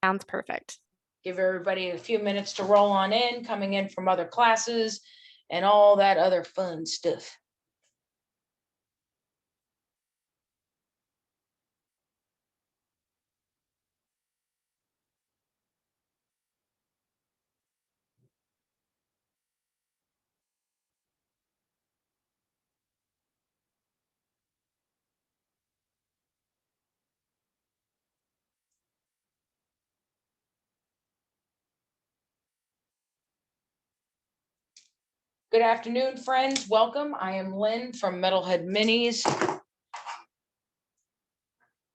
Sounds perfect. Give everybody a few minutes to roll on in, coming in from other classes and all that other fun stuff. Good afternoon, friends. Welcome. I am Lynn from Metalhead Minis.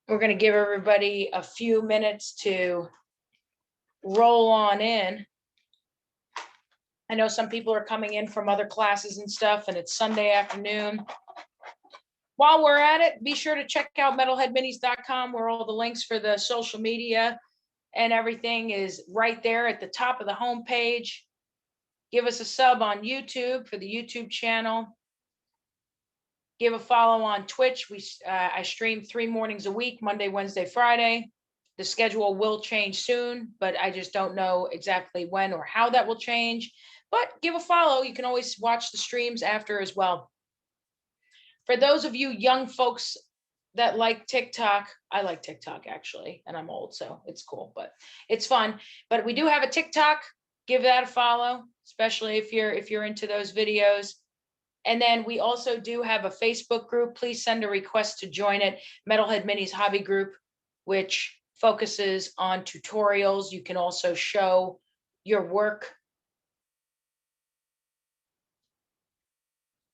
We're going to give everybody a few minutes to roll on in. I know some people are coming in from other classes and stuff, and it's Sunday afternoon. While we're at it, be sure to check out metalheadminis.com, where all the links for the social media and everything is right there at the top of the homepage. Give us a sub on YouTube for the YouTube channel. Give a follow on Twitch. I stream 3 mornings a week, Monday, Wednesday, Friday. The schedule will change soon, but I just don't know exactly when or how that will change. But give a follow. You can always watch the streams after as well. For those of you young folks that like TikTok, I like TikTok actually, and I'm old, so it's cool, but it's fun. But we do have a TikTok. Give that a follow, especially if you're into those videos. And then we also do have a Facebook group. Please send a request to join it, Metalhead Minis Hobby Group, which focuses on tutorials. You can also show your work,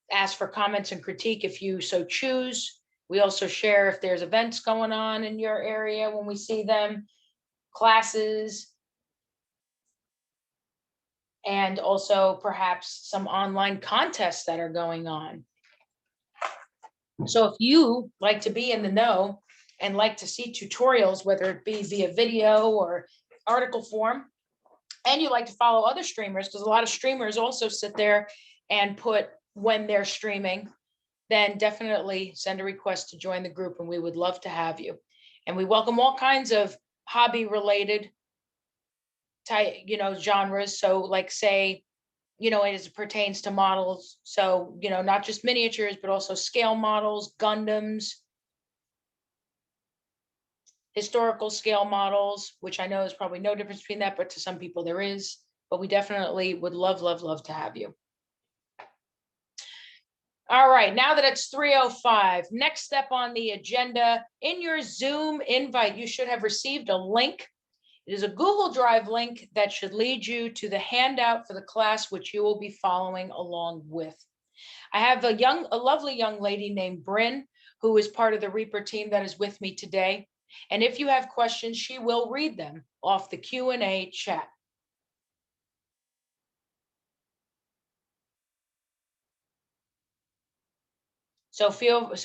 ask for comments and critique if you so choose. We also share if there's events going on in your area when we see them, classes, and also perhaps some online contests that are going on. So if you like to be in the know and like to see tutorials, whether it be via video or article form, and you like to follow other streamers, because a lot of streamers also sit there and put when they're streaming, then definitely send a request to join the group, and we would love to have you. And we welcome all kinds of hobby related type, genres. So like say, as it pertains to models. So, not just miniatures, but also scale models, Gundams, historical scale models, which I know is probably no difference between that, but to some people there is. But we definitely would love, love, love to have you. All right, now that it's 3:05, next step on the agenda, in your Zoom invite, you should have received a link. It is a Google Drive link that should lead you to the handout for the class, which you will be following along with. I have a lovely young lady named Bryn, who is part of the Reaper team that is with me today. And if you have questions, she will read them off the Q&A chat. So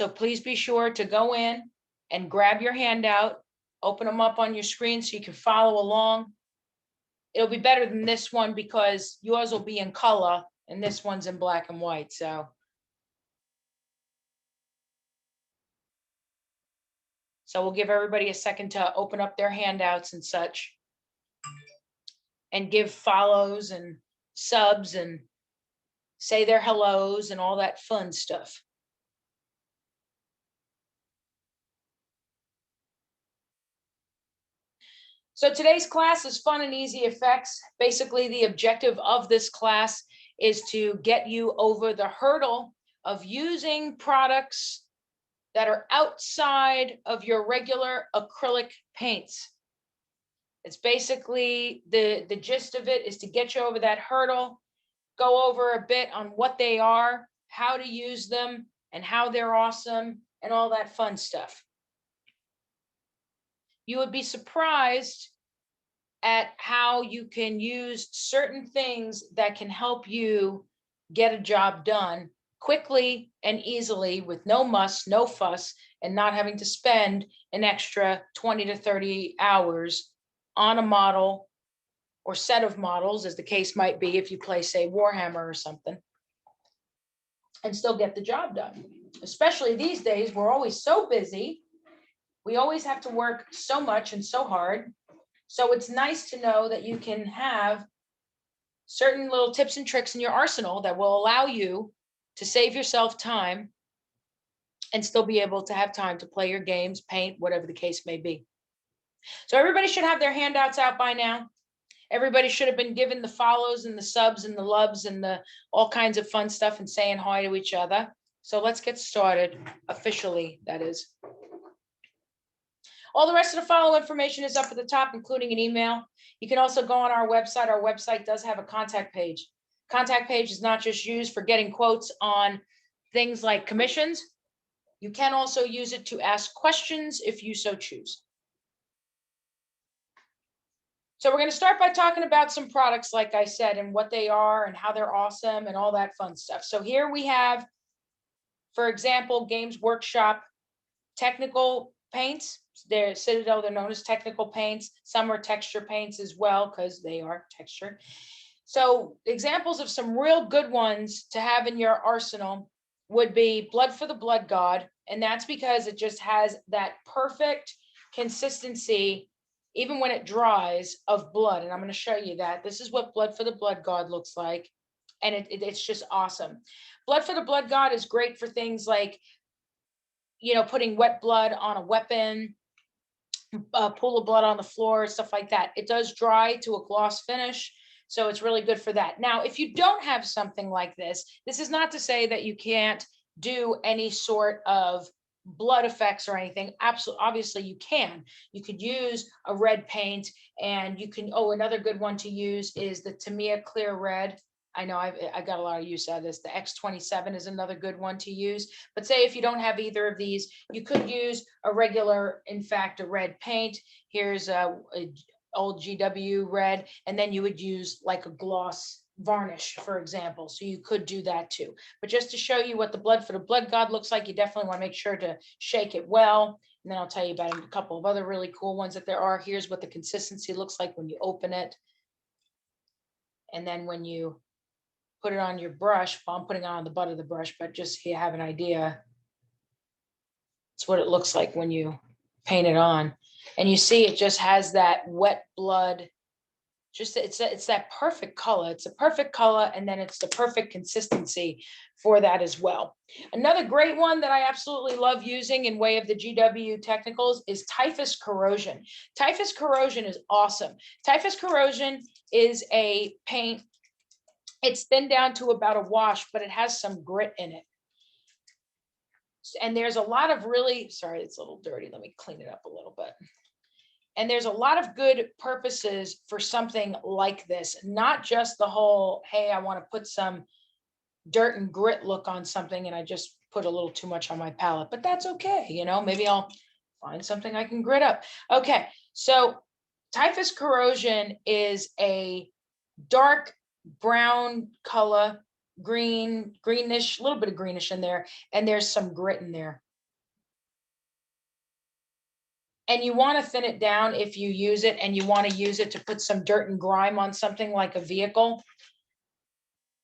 please be sure to go in and grab your handout, open them up on your screen so you can follow along. It'll be better than this one because yours will be in color and this one's in black and white. So we'll give everybody a second to open up their handouts and such, and give follows and subs and say their hellos and all that fun stuff. So today's class is Fun and Easy Effects. Basically, the objective of this class is to get you over the hurdle of using products that are outside of your regular acrylic paints. It's basically the gist of it is to get you over that hurdle, go over a bit on what they are, how to use them, and how they're awesome, and all that fun stuff. You would be surprised at how you can use certain things that can help you get a job done quickly and easily with no muss, no fuss, and not having to spend an extra 20 to 30 hours on a model or set of models, as the case might be if you play, say, Warhammer or something, and still get the job done. Especially these days, we're always so busy. We always have to work so much and so hard. So it's nice to know that you can have certain little tips and tricks in your arsenal that will allow you to save yourself time and still be able to have time to play your games, paint, whatever the case may be. So everybody should have their handouts out by now. Everybody should have been given the follows and the subs and the loves and the all kinds of fun stuff and saying hi to each other. So let's get started officially, that is. All the rest of the follow information is up at the top, including an email. You can also go on our website. Our website does have a contact page. Contact page is not just used for getting quotes on things like commissions. You can also use it to ask questions if you so choose. So we're going to start by talking about some products, like I said, and what they are and how they're awesome and all that fun stuff. So here we have, for example, Games Workshop technical paints. They're Citadel, they're known as technical paints. Some are texture paints as well because they are textured. So examples of some real good ones to have in your arsenal would be Blood for the Blood God. And that's because it just has that perfect consistency, even when it dries, of blood. And I'm going to show you that. This is what Blood for the Blood God looks like. And it's just awesome. Blood for the Blood God is great for things like, you know, putting wet blood on a weapon, a pool of blood on the floor, stuff like that. It does dry to a gloss finish. So it's really good for that. Now, if you don't have something like this is not to say that you can't do any sort of blood effects or anything. Absolutely, obviously you can. You could use a red paint, and you can, another good one to use is the Tamiya Clear Red. I know I got a lot of use out of this. The X27 is another good one to use. But say if you don't have either of these, you could use a regular, in fact, a red paint. Here's a old GW red, and then you would use like a gloss varnish, for example. So you could do that too. But just to show you what the Blood for the Blood God looks like, you definitely want to make sure to shake it well. And then I'll tell you about a couple of other really cool ones that there are. Here's what the consistency looks like when you open it. And then when you put it on your brush, well, I'm putting it on the butt of the brush, but just so you have an idea, it's what it looks like when you paint it on. And you see it just has that wet blood. Just it's that perfect color. It's a perfect color, and then it's the perfect consistency for that as well. Another great one that I absolutely love using in way of the GW technicals is Typhus Corrosion. Typhus Corrosion is awesome. Typhus Corrosion is a paint. It's thinned down to about a wash, but it has some grit in it. And there's a lot of really, sorry, it's a little dirty. Let me clean it up a little bit. And there's a lot of good purposes for something like this, not just the whole, hey, I want to put some dirt and grit look on something and I just put a little too much on my palette, but that's okay. You know, maybe I'll find something I can grit up. Okay, so Typhus Corrosion is a dark brown color, greenish, a little bit of greenish in there, and there's some grit in there. And you want to thin it down if you use it, and you want to use it to put some dirt and grime on something like a vehicle.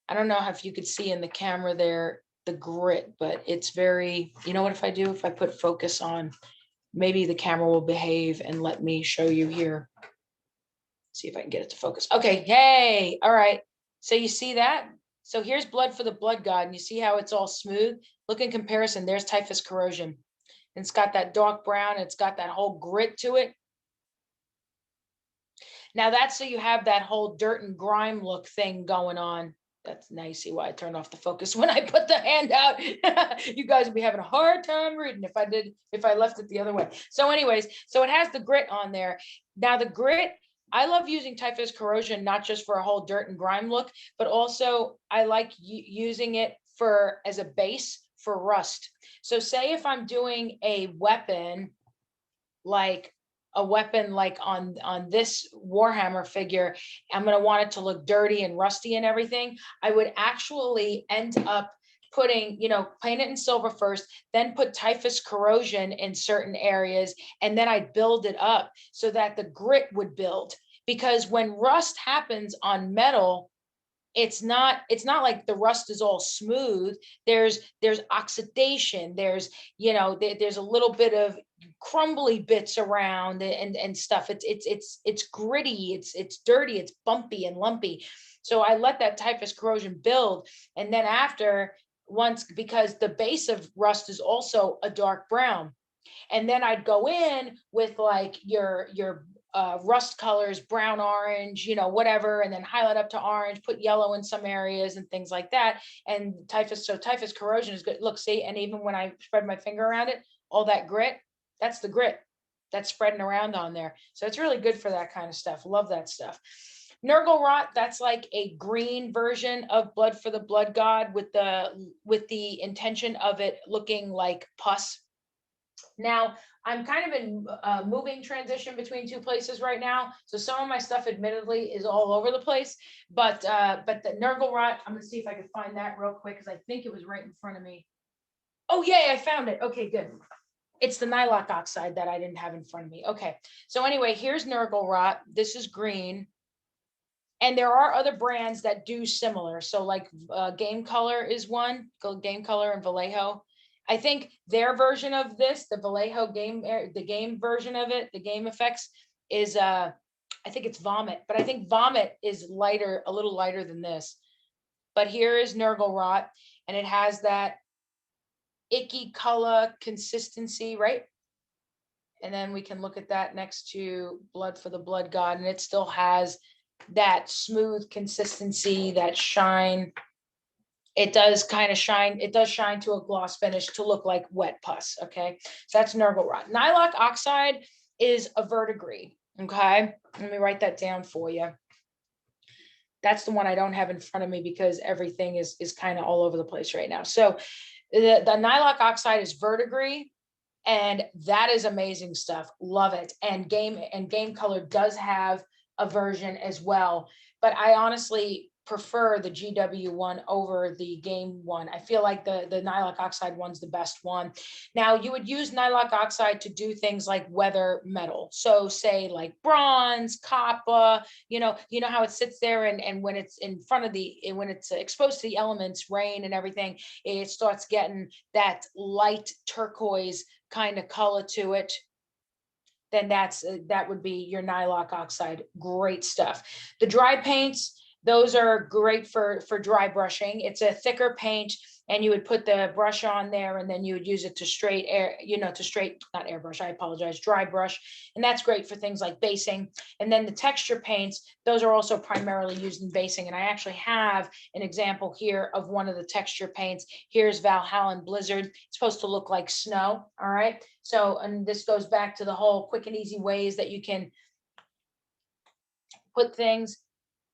I don't know if you could see in the camera there the grit, but it's very, you know what, if I put focus on, maybe the camera will behave and let me show you here. See if I can get it to focus. Okay, yay. All right. So you see that? So here's Blood for the Blood God, and you see how it's all smooth? Look in comparison, there's Typhus Corrosion. And it's got that dark brown, it's got that whole grit to it. Now that's so you have that whole dirt and grime look thing going on. That's nice. See why I turned off the focus when I put the hand out. You guys would be having a hard time reading if I left it the other way. So anyways, so it has the grit on there. Now the grit, I love using Typhus Corrosion, not just for a whole dirt and grime look, but also I like using it as a base for rust. So say if I'm doing a weapon like on this Warhammer figure, I'm going to want it to look dirty and rusty and everything. I would actually end up putting, paint it in silver first, then put Typhus Corrosion in certain areas, and then I'd build it up so that the grit would build. Because when rust happens on metal, it's not like the rust is all smooth. There's oxidation. There's a little bit of crumbly bits around and stuff. It's gritty, it's dirty, it's bumpy and lumpy. So I let that typhus corrosion build. And then after, once, because the base of rust is also a dark brown, and then I'd go in with like your rust colors, brown, orange, whatever, and then highlight up to orange, put yellow in some areas and things like that. And typhus, so typhus corrosion is good. Look, see, and even when I spread my finger around it, all that grit, that's the grit that's spreading around on there. So it's really good for that kind of stuff. Love that stuff. Nurgle rot, that's like a green version of blood for the blood god with the intention of it looking like pus. Now, I'm kind of in moving transition between two places right now. So some of my stuff admittedly is all over the place, but the Nurgle rot, I'm gonna see if I can find that real quick because I think it was right in front of me. Oh, yay, I found it. Okay, good. It's the nylock oxide that I didn't have in front of me. Okay, so anyway, here's Nurgle rot. This is green. And there are other brands that do similar. So like Game Color is one, Game Color and Vallejo. I think their version of this, the Vallejo the game version of it, the game effects is, I think it's Vomit, but I think Vomit is lighter, a little lighter than this. But here is Nurgle rot, and it has that icky color consistency, right? And then we can look at that next to Blood for the Blood God, and it still has that smooth consistency, that shine. It does kind of shine. It does shine to a gloss finish to look like wet pus. Okay, so that's Nurgle rot. Nylock oxide is a verdigris. Okay, let me write that down for you. That's the one I don't have in front of me because everything is kind of all over the place right now. So the Nylock oxide is verdigris, and that is amazing stuff. Love it. And Game Color does have a version as well, but I honestly prefer the GW one over the game one. I feel like the Nylock oxide one's the best one. Now you would use Nylock oxide to do things like weather metal. So say like bronze, copper, you know how it sits there and when it's in front of when it's exposed to the elements, rain and everything, it starts getting that light turquoise kind of color to it. Then that would be your Nylock oxide. Great stuff. The dry paints, those are great for dry brushing. It's a thicker paint, and you would put the brush on there, and then you would use it to straight air, not airbrush, I apologize, dry brush. And that's great for things like basing. And then the texture paints, those are also primarily used in basing. And I actually have an example here of one of the texture paints. Here's Valhalla Blizzard. It's supposed to look like snow. All right. So, and this goes back to the whole quick and easy ways that you can put things.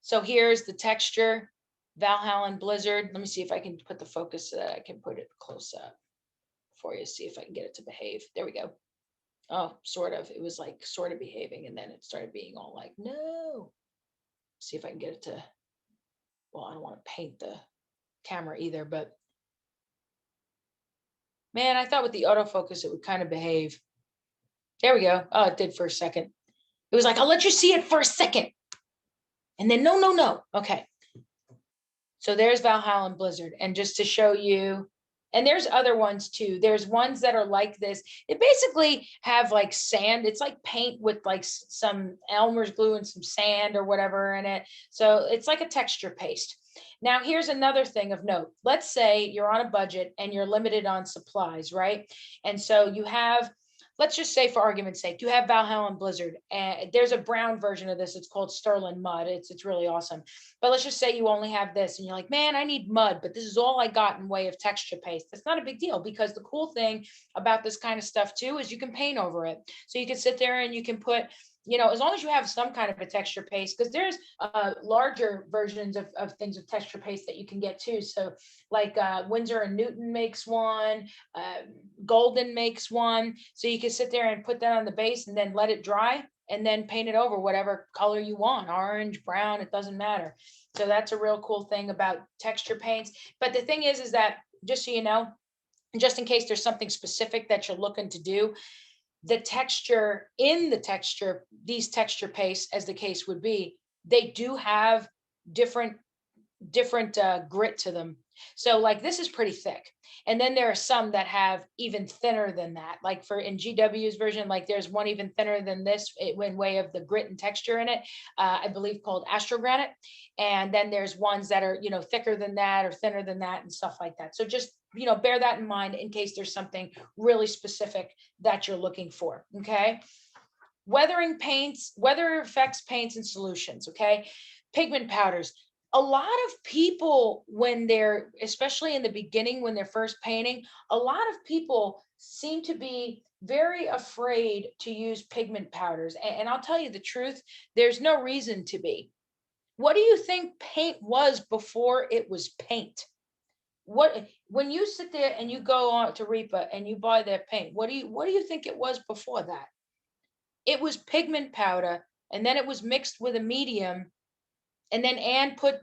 So here's the texture, Valhalla Blizzard. Let me see if I can put the focus so that I can put it close up for you. See if I can get it to behave. There we go. Oh, sort of. It was like sort of behaving, and then it started being all like, no. See if I can get it to, well, I don't want to paint the camera either, but man, I thought with the autofocus it would kind of behave. There we go. Oh, it did for a second. It was like, I'll let you see it for a second. And then no. Okay. So there's Valhalla Blizzard. And just to show you, and there's other ones too. There's ones that are like this. It basically have like sand. It's like paint with like some Elmer's glue and some sand or whatever in it. So it's like a texture paste. Now, here's another thing of note. Let's say you're on a budget and you're limited on supplies, right? And so you have, let's just say for argument's sake, you have Valhalla Blizzard, and there's a brown version of this. It's called Sterling Mud. It's really awesome. But let's just say you only have this and you're like, man, I need mud, but this is all I got in way of texture paste. That's not a big deal, because the cool thing about this kind of stuff too is you can paint over it. So you can sit there and you can put, as long as you have some kind of a texture paste, because there's larger versions of things with texture paste that you can get too. So like Winsor & Newton makes one, Golden makes one. So you can sit there and put that on the base and then let it dry and then paint it over whatever color you want, orange, brown, it doesn't matter. So that's a real cool thing about texture paints. But the thing is that, just so you know, just in case there's something specific that you're looking to do, the texture in these texture pastes, as the case would be, they do have different grit to them. So like this is pretty thick. And then there are some that have even thinner than that. Like for in GW's version, like there's one even thinner than this in way of the grit and texture in it, I believe called Astrogranite. And then there's ones that are, thicker than that or thinner than that and stuff like that. So just, bear that in mind in case there's something really specific that you're looking for. Okay. Weathering paints, weather effects paints and solutions. Okay. Pigment powders. A lot of people, when they're, especially in the beginning, when they're first painting, a lot of people seem to be very afraid to use pigment powders. And I'll tell you the truth, there's no reason to be. What do you think paint was before it was paint? When you sit there and you go on to Reaper and you buy their paint, what do you think it was before that? It was pigment powder, and then it was mixed with a medium, and then Anne put,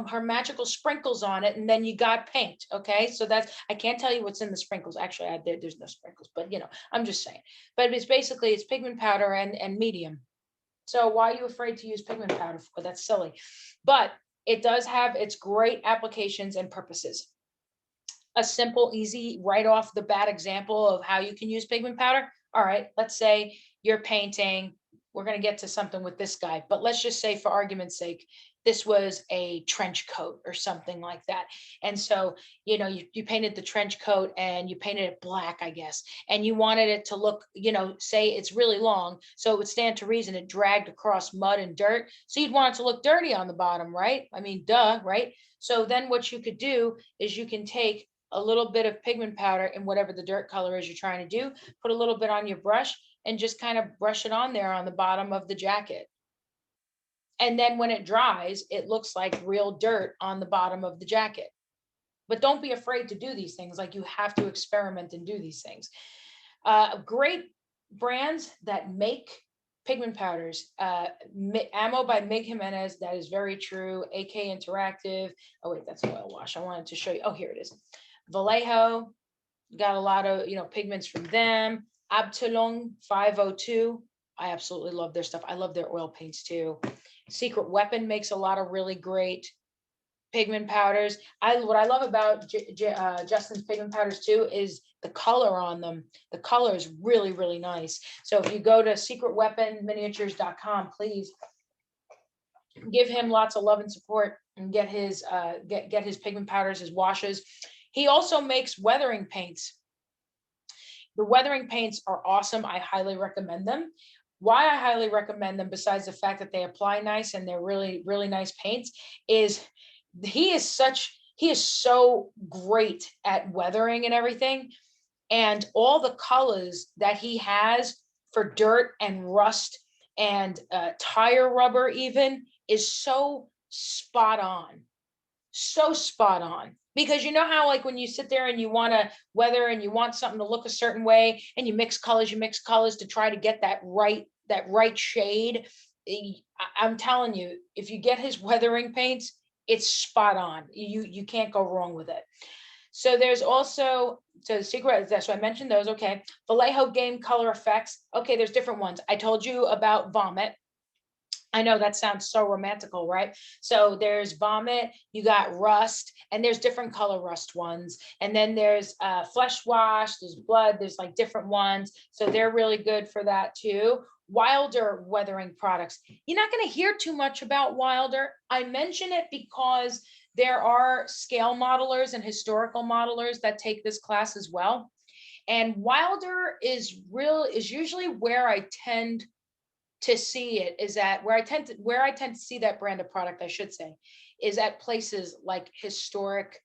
her magical sprinkles on it, and then you got paint. Okay, so I can't tell you what's in the sprinkles. Actually, there's no sprinkles, but I'm just saying. But it's pigment powder and medium. So why are you afraid to use pigment powder for? That's silly. But it does have its great applications and purposes. A simple, easy, right off the bat example of how you can use pigment powder. All right, let's say you're painting. We're going to get to something with this guy, but let's just say for argument's sake, this was a trench coat or something like that. And so, you painted the trench coat and you painted it black, I guess, and you wanted it to look, say it's really long. So it would stand to reason it dragged across mud and dirt. So you'd want it to look dirty on the bottom, right? I mean, duh, right? So then what you could do is you can take a little bit of pigment powder in whatever the dirt color is you're trying to do, put a little bit on your brush and just kind of brush it on there on the bottom of the jacket. And then when it dries, it looks like real dirt on the bottom of the jacket. But don't be afraid to do these things. Like, you have to experiment and do these things. Great brands that make pigment powders. Ammo by Mig Jimenez. That is very true. AK Interactive. Oh wait, that's oil wash. I wanted to show you. Oh, here it is. Vallejo. Got a lot of pigments from them. Abteilung 502. I absolutely love their stuff. I love their oil paints too. Secret Weapon makes a lot of really great pigment powders. What I love about Justin's pigment powders too is the color on them. The color is really, really nice. So if you go to secretweaponminiatures.com, please give him lots of love and support and get his get his pigment powders, his washes. He also makes weathering paints. The weathering paints are awesome. I highly recommend them. Why I highly recommend them, besides the fact that they apply nice and they're really, really nice paints, is he is so great at weathering and everything. And all the colors that he has for dirt and rust and tire rubber even is so spot on. So spot on. Because you know how, like, when you sit there and you want to weather and you want something to look a certain way and you mix colors to try to get that right shade. I'm telling you, if you get his weathering paints, it's spot on. You can't go wrong with it. So there's also, so Secret, so I mentioned those. Okay. Vallejo Game Color Effects. Okay, there's different ones. I told you about Vomit. I know that sounds so romantical, right? So there's Vomit, you got Rust, and there's different color rust ones. And then there's Flesh Wash, there's Blood, there's like different ones. So they're really good for that too. Wilder weathering products. You're not going to hear too much about Wilder. I mention it because there are scale modelers and historical modelers that take this class as well. And Wilder is usually where I tend to see it, is at where I tend to see that brand of product, I should say, is at places like historic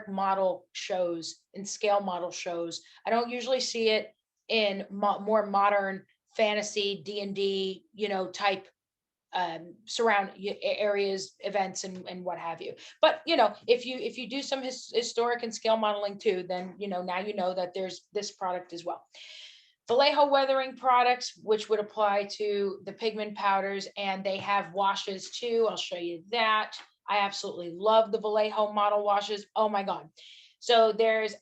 model shows and scale model shows. I don't usually see it in more modern fantasy D&D, type surround areas, events, and what have you. But if you do some historic and scale modeling too, then now you know that there's this product as well. Vallejo weathering products, which would apply to the pigment powders, and they have washes too. I'll show you that. I absolutely love the Vallejo model washes. Oh my God. So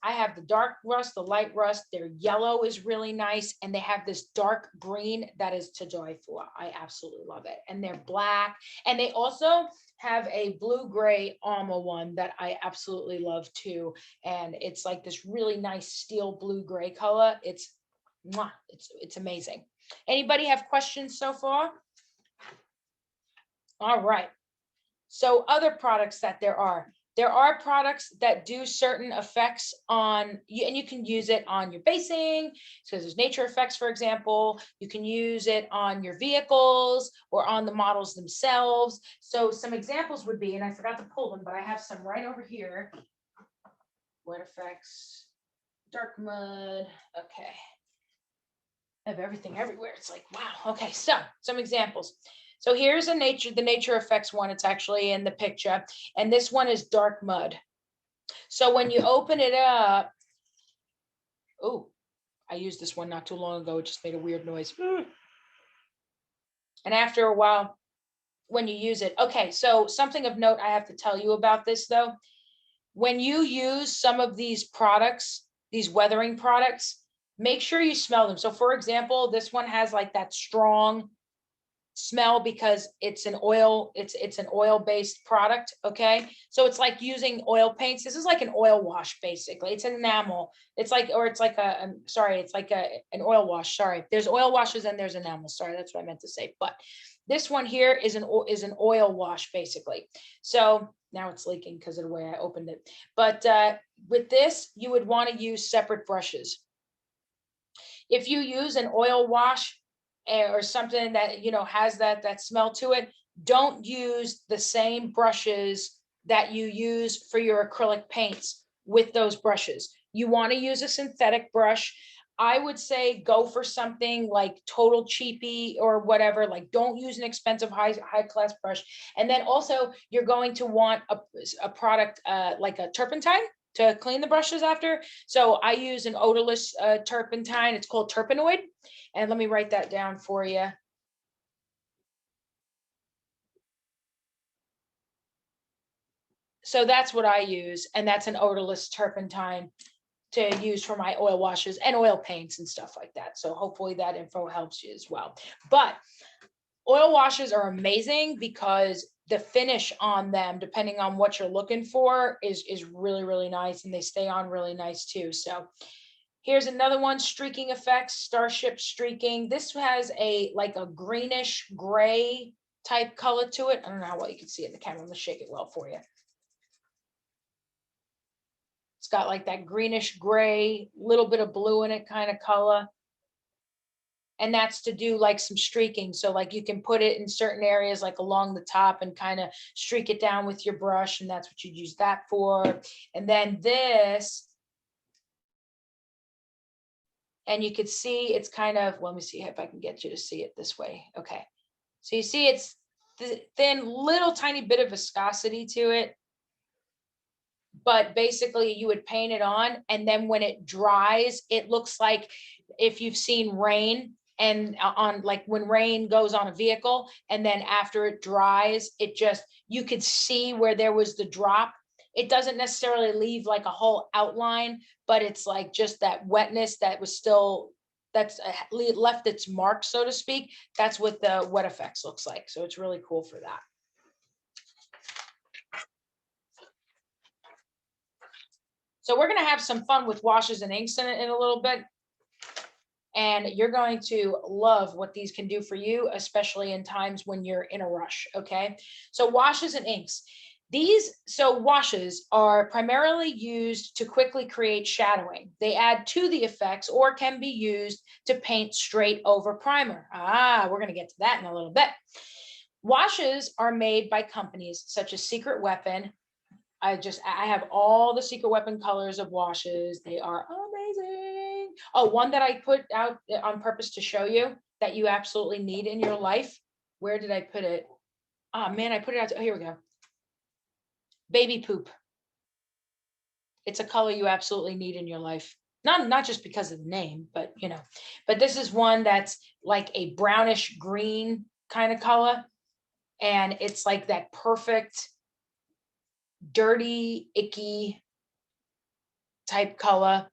I have the dark rust, the light rust, their yellow is really nice. And they have this dark green that is to die for. I absolutely love it. And they're black. And they also have a blue-gray Alma one that I absolutely love too. And it's like this really nice steel blue-gray color. It's amazing. Anybody have questions so far? All right. So other products that there are products that do certain effects on you, and you can use it on your basing. So there's nature effects, for example. You can use it on your vehicles or on the models themselves. So some examples would be, and I forgot to pull them, but I have some right over here. Wet effects, dark mud. Okay. I have everything everywhere. It's like, wow. Okay. So some examples. So here's the nature effects one. It's actually in the picture. And this one is dark mud. So when you open it up, oh, I used this one not too long ago. It just made a weird noise. And after a while, when you use it, okay, so something of note I have to tell you about this though. When you use some of these products, these weathering products, make sure you smell them. So for example, this one has like that strong smell because it's an oil, it's an oil-based product. Okay, so it's like using oil paints. This is like an oil wash, basically. It's an enamel. It's like, or it's like it's like an oil wash. Sorry, there's oil washes and there's enamel. Sorry, that's what I meant to say. But this one here is an oil wash, basically. So now it's leaking because of the way I opened it. But with this, you would want to use separate brushes. If you use an oil wash or something that, you know, has that smell to it, don't use the same brushes that you use for your acrylic paints with those brushes. You want to use a synthetic brush. I would say go for something like Total Cheapy or whatever. Like, don't use an expensive high class brush. And then also you're going to want a product like a turpentine to clean the brushes after. So I use an odorless turpentine. It's called Terpenoid. And let me write that down for you. So that's what I use. And that's an odorless turpentine to use for my oil washes and oil paints and stuff like that. So hopefully that info helps you as well. But oil washes are amazing because the finish on them, depending on what you're looking for, is really, really nice. And they stay on really nice too. So here's another one, streaking effects, starship streaking. This has like a greenish gray type color to it. I don't know how well you can see it in the camera. Let's shake it well for you. It's got like that greenish gray, little bit of blue in it kind of color. And that's to do like some streaking. So like you can put it in certain areas, like along the top, and kind of streak it down with your brush. And that's what you'd use that for. And then this, and you could see it's kind of, well, let me see if I can get you to see it this way. Okay. So you see it's thin, little tiny bit of viscosity to it. But basically you would paint it on, and then when it dries, it looks like if you've seen rain, and on like when rain goes on a vehicle, and then after it dries, it just, you could see where there was the drop. It doesn't necessarily leave like a whole outline, but it's like just that wetness that was still, that's left its mark, so to speak. That's what the wet effects looks like. So it's really cool for that. So we're going to have some fun with washes and inks in a little bit. And you're going to love what these can do for you, especially in times when you're in a rush. Okay. So washes and inks. Washes are primarily used to quickly create shadowing. They add to the effects or can be used to paint straight over primer. We're going to get to that in a little bit. Washes are made by companies such as Secret Weapon. I have all the Secret Weapon colors of washes. They are amazing. Oh, one that I put out on purpose to show you that you absolutely need in your life. Where did I put it? Oh man, I put it out. Oh, here we go. Baby poop. It's a color you absolutely need in your life. Not just because of the name, but you know, but this is one that's like a brownish green kind of color. And it's like that perfect, dirty, icky type color.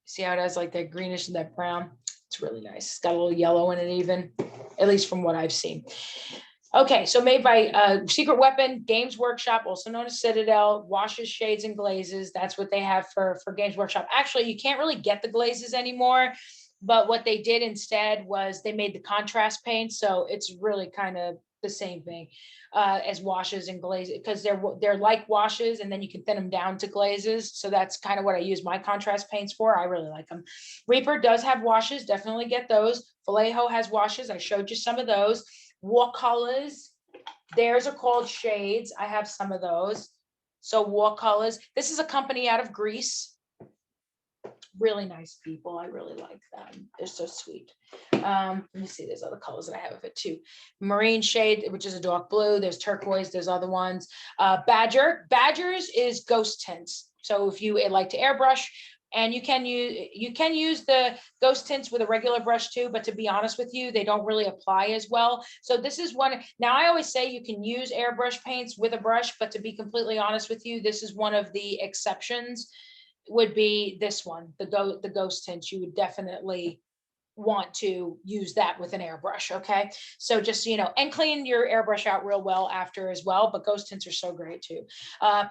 See how it has like that greenish and that brown? It's really nice. It's got a little yellow in it even, at least from what I've seen. Okay, so made by Secret Weapon, Games Workshop, also known as Citadel, washes, shades, and glazes. That's what they have for Games Workshop. Actually, you can't really get the glazes anymore, but what they did instead was they made the contrast paint, so it's really kind of the same thing as washes and glazes, because they're like washes, and then you can thin them down to glazes. So that's kind of what I use my contrast paints for. I really like them. Reaper does have washes, definitely get those. Vallejo has washes. I showed you some of those. War colors, theirs are called shades. I have some of those. So war colors. This is a company out of Greece. Really nice people. I really like them. They're so sweet. Let me see. There's other colors that I have of it too. Marine shade, which is a dark blue. There's turquoise. There's other ones. Badgers is ghost tints. So if you like to airbrush, and you can use the ghost tints with a regular brush too, but to be honest with you, they don't really apply as well. So this is one. Now I always say you can use airbrush paints with a brush, but to be completely honest with you, this is one of the exceptions. Would be this one, the ghost tints. You would definitely want to use that with an airbrush. Okay, so just so you know, and clean your airbrush out real well after as well, but ghost tints are so great too.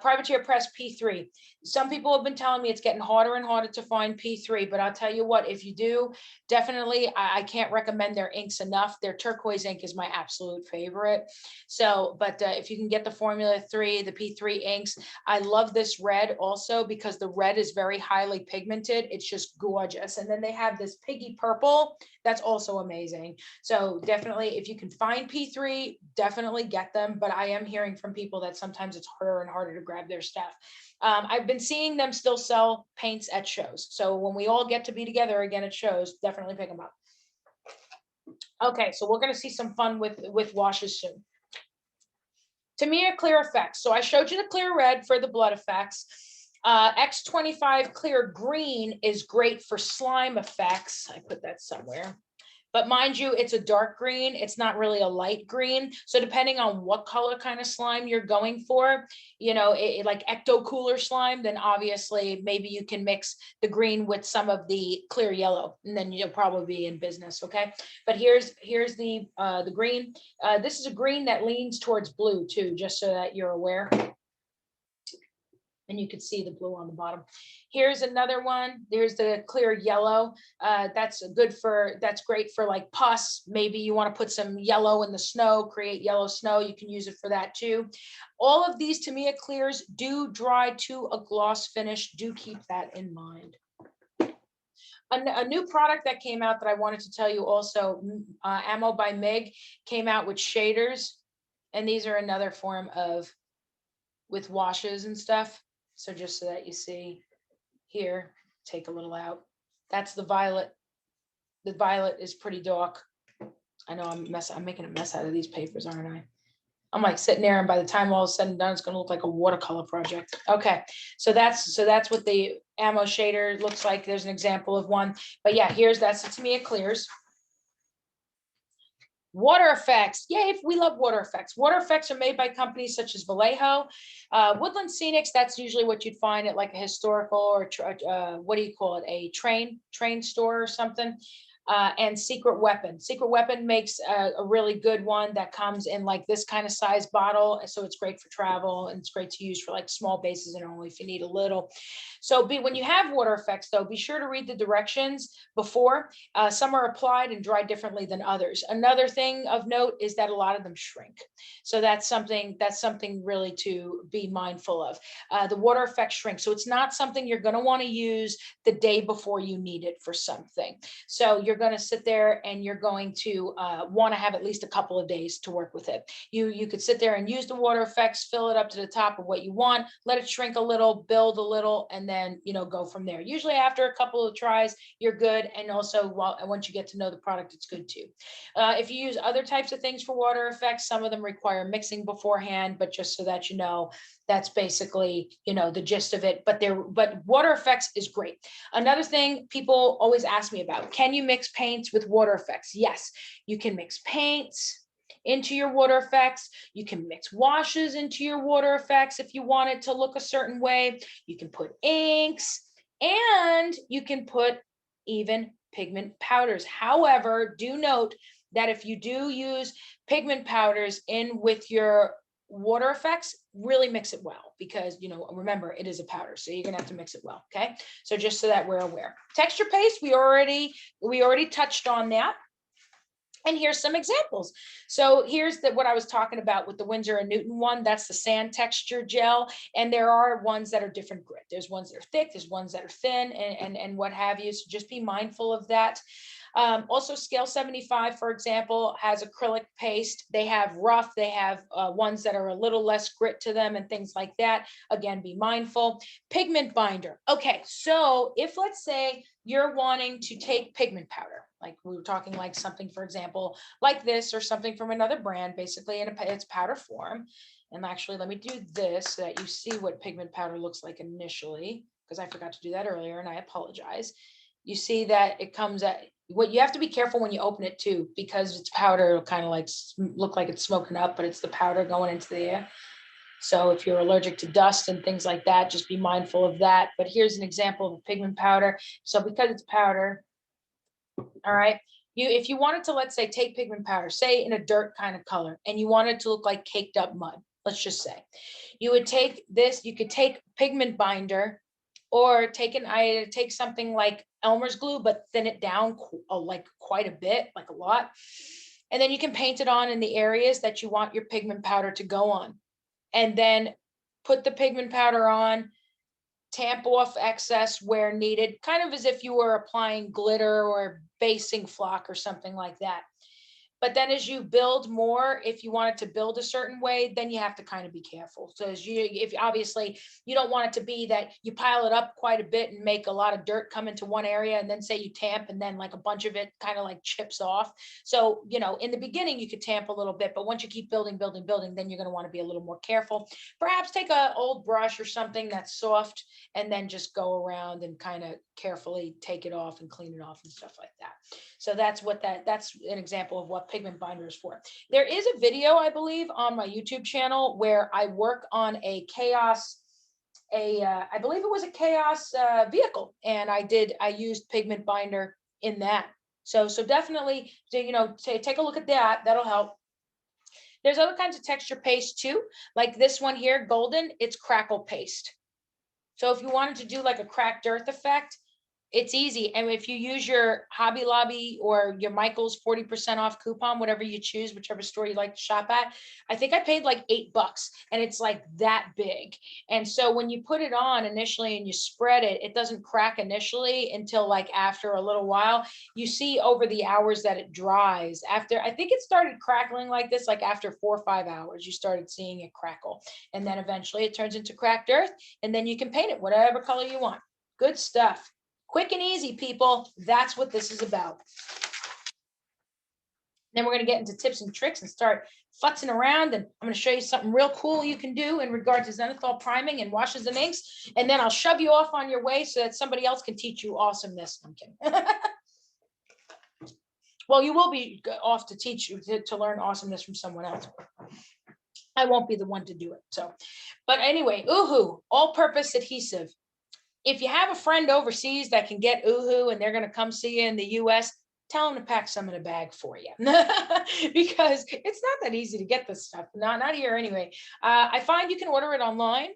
Privateer Press P3. Some people have been telling me it's getting harder and harder to find P3, but I'll tell you what, if you do, definitely I can't recommend their inks enough. Their turquoise ink is my absolute favorite. So but if you can get the Formula 3, the P3 inks, I love this red also because the red is very highly pigmented. It's just gorgeous. And then they have this piggy purple that's also amazing. So definitely, if you can find P3, definitely get them. But I am hearing from people that sometimes it's harder and harder to grab their stuff. I've been seeing them still sell paints at shows. So when we all get to be together again at shows, definitely pick them up. Okay, so we're going to see some fun with washes soon. Tamiya Clear Effects. So I showed you the clear red for the blood effects. X25 clear green is great for slime effects. I put that somewhere. But mind you, it's a dark green. It's not really a light green. So depending on what color kind of slime you're going for, you know, like ecto cooler slime, then obviously maybe you can mix the green with some of the clear yellow, and then you'll probably be in business. Okay. But here's the green. This is a green that leans towards blue too, just so that you're aware. And you can see the blue on the bottom. Here's another one. There's the clear yellow. That's great for like pus. Maybe you want to put some yellow in the snow, create yellow snow. You can use it for that too. All of these Tamiya clears do dry to a gloss finish. Do keep that in mind. A new product that came out that I wanted to tell you also, Ammo by Mig came out with shaders. And these are another form of with washes and stuff. So just so that you see here, take a little out. That's the violet. The violet is pretty dark. I know I'm making a mess out of these papers, aren't I? I'm like sitting there, and by the time all is said and done, it's going to look like a watercolor project. Okay, so that's what the ammo shader looks like. There's an example of one, but yeah, that's the Tamiya clears. Water effects. Yay, we love water effects. Water effects are made by companies such as Vallejo. Woodland Scenics, that's usually what you'd find at like a historical or what do you call it? A train store or something. And Secret Weapon. Secret Weapon makes a really good one that comes in like this kind of size bottle. So it's great for travel, and it's great to use for like small bases and only if you need a little. So when you have water effects though, be sure to read the directions before. Some are applied and dry differently than others. Another thing of note is that a lot of them shrink. So that's something really to be mindful of. The water effects shrink. So it's not something you're going to want to use the day before you need it for something. So you're going to sit there and you're going to want to have at least a couple of days to work with it. You could sit there and use the water effects, fill it up to the top of what you want, let it shrink a little, build a little, and then, go from there. Usually after a couple of tries, you're good. And also once you get to know the product, it's good too. If you use other types of things for water effects, some of them require mixing beforehand, but just so that you know, that's basically, the gist of it. But water effects is great. Another thing people always ask me about, can you mix paints with water effects? Yes, you can mix paints into your water effects. You can mix washes into your water effects if you want it to look a certain way. You can put inks. And you can put even pigment powders. However, do note that if you do use pigment powders in with your water effects, really mix it well, because remember, it is a powder, so you're gonna have to mix it well. Okay, so just so that we're aware. Texture paste, we already touched on that. And here's some examples. So here's what I was talking about with the Winsor & Newton one. That's the sand texture gel. And there are ones that are different grit. There's ones that are thick, there's ones that are thin, and what have you. So just be mindful of that. Also, Scale 75, for example, has acrylic paste. They have rough, they have ones that are a little less grit to them and things like that. Again, be mindful. Pigment binder. Okay, so if let's say you're wanting to take pigment powder, like we were talking, like something, for example, like this, or something from another brand, basically in its powder form. And actually, let me do this so that you see what pigment powder looks like initially, because I forgot to do that earlier, and I apologize. You see that it comes at what you have to be careful when you open it too, because it's powder, it'll kind of like look like it's smoking up, but it's the powder going into the air. So if you're allergic to dust and things like that, just be mindful of that. But here's an example of a pigment powder. So because it's powder, all right, if you wanted to, let's say, take pigment powder, say in a dirt kind of color, and you want it to look like caked up mud, let's just say, you would take this, you could take pigment binder, or take something like Elmer's glue, but thin it down like quite a bit, like a lot. And then you can paint it on in the areas that you want your pigment powder to go on. And then put the pigment powder on, tamp off excess where needed, kind of as if you were applying glitter or basing flock or something like that. But then as you build more, if you want it to build a certain way, then you have to kind of be careful. So if obviously you don't want it to be that you pile it up quite a bit and make a lot of dirt come into one area, and then say you tamp, and then like a bunch of it kind of like chips off. So, in the beginning you could tamp a little bit, but once you keep building, then you're going to want to be a little more careful. Perhaps take an old brush or something that's soft, and then just go around and kind of carefully take it off and clean it off and stuff like that. So that's an example of what pigment binder is for. There is a video, I believe, on my YouTube channel where I work on a chaos, I believe it was a chaos vehicle, and I used pigment binder in that. So definitely, take a look at that. That'll help. There's other kinds of texture paste too, like this one here, golden. It's crackle paste. So if you wanted to do like a cracked earth effect, it's easy. And if you use your Hobby Lobby or your Michael's 40% off coupon, whatever you choose, whichever store you like to shop at, I think I paid like $8, and it's like that big. And so when you put it on initially and you spread it, it doesn't crack initially until like after a little while. You see over the hours that it dries. After, I think it started crackling like this, like after 4 or 5 hours, you started seeing it crackle. And then eventually it turns into cracked earth, and then you can paint it whatever color you want. Good stuff. Quick and easy, people. That's what this is about. Then we're going to get into tips and tricks and start futzing around. And I'm going to show you something real cool you can do in regard to zenithal priming and washes and inks. And then I'll shove you off on your way so that somebody else can teach you awesomeness. I'm kidding. Well, you will be off to teach you to learn awesomeness from someone else. I won't be the one to do it. So, but anyway, Oohoo, all-purpose adhesive. If you have a friend overseas that can get Oohoo and they're going to come see you in the US, tell them to pack some in a bag for you because it's not that easy to get this stuff. Not here anyway. I find you can order it online.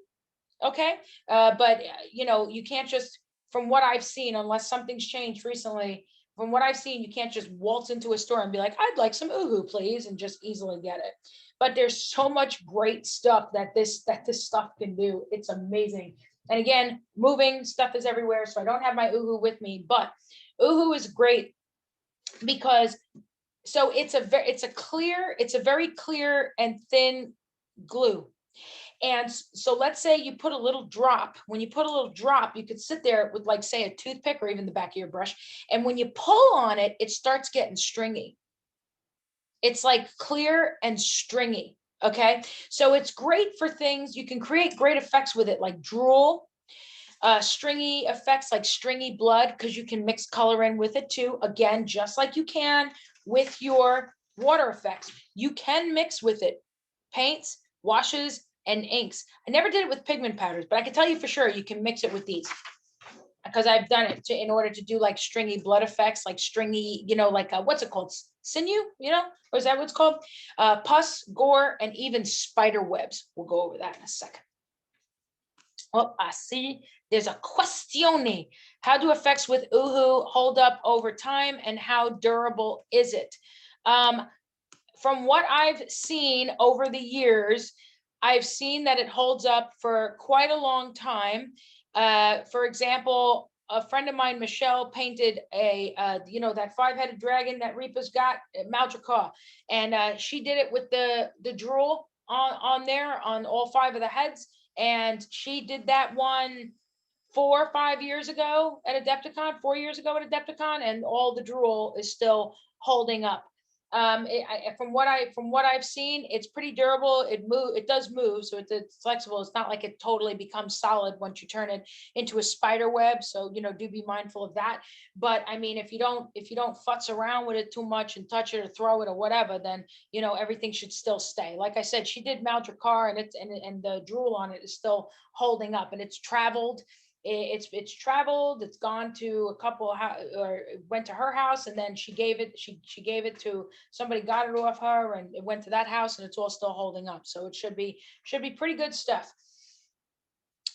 Okay. But you can't just, from what I've seen, unless something's changed recently, from what I've seen, you can't just waltz into a store and be like, I'd like some Oohoo, please, and just easily get it. But there's so much great stuff that this stuff can do. It's amazing. And again, moving stuff is everywhere, so I don't have my Oohoo with me, but Oohoo is great because it's a very clear and thin glue. And so let's say you put a little drop. When you put a little drop, you could sit there with, like, say, a toothpick or even the back of your brush. And when you pull on it, it starts getting stringy. It's like clear and stringy. Okay. So it's great for things. You can create great effects with it, like drool, stringy effects like stringy blood, because you can mix color in with it too. Again, just like you can with your water effects, you can mix with it paints, washes, and inks. I never did it with pigment powders, but I can tell you for sure you can mix it with these. because I've done it in order to do like stringy blood effects, like stringy, like what's it called? Sinew, or is that what's called? Pus, gore, and even spider webs. We'll go over that in a second. Oh, I see. There's a questione. How do effects with Uhu hold up over time, and how durable is it? From what I've seen over the years, I've seen that it holds up for quite a long time. For example, a friend of mine, Michelle, painted that 5-headed dragon that Reaper's got at Maltracaw, and she did it with the drool on there on all 5 of the heads, and she did that one 4 or 5 years ago at Adepticon, 4 years ago at Adepticon, and all the drool is still holding up. From what I've seen, it's pretty durable. It does move, so it's flexible. It's not like it totally becomes solid once you turn it into a spider web. So do be mindful of that. But I mean, if you don't futz around with it too much and touch it or throw it or whatever, then everything should still stay. Like I said, she did Maldracar, and the drool on it is still holding up, and it's traveled. It's traveled. It's gone to a couple or went to her house, and then she gave it to somebody, got it off her, and it went to that house, and it's all still holding up. So it should be pretty good stuff.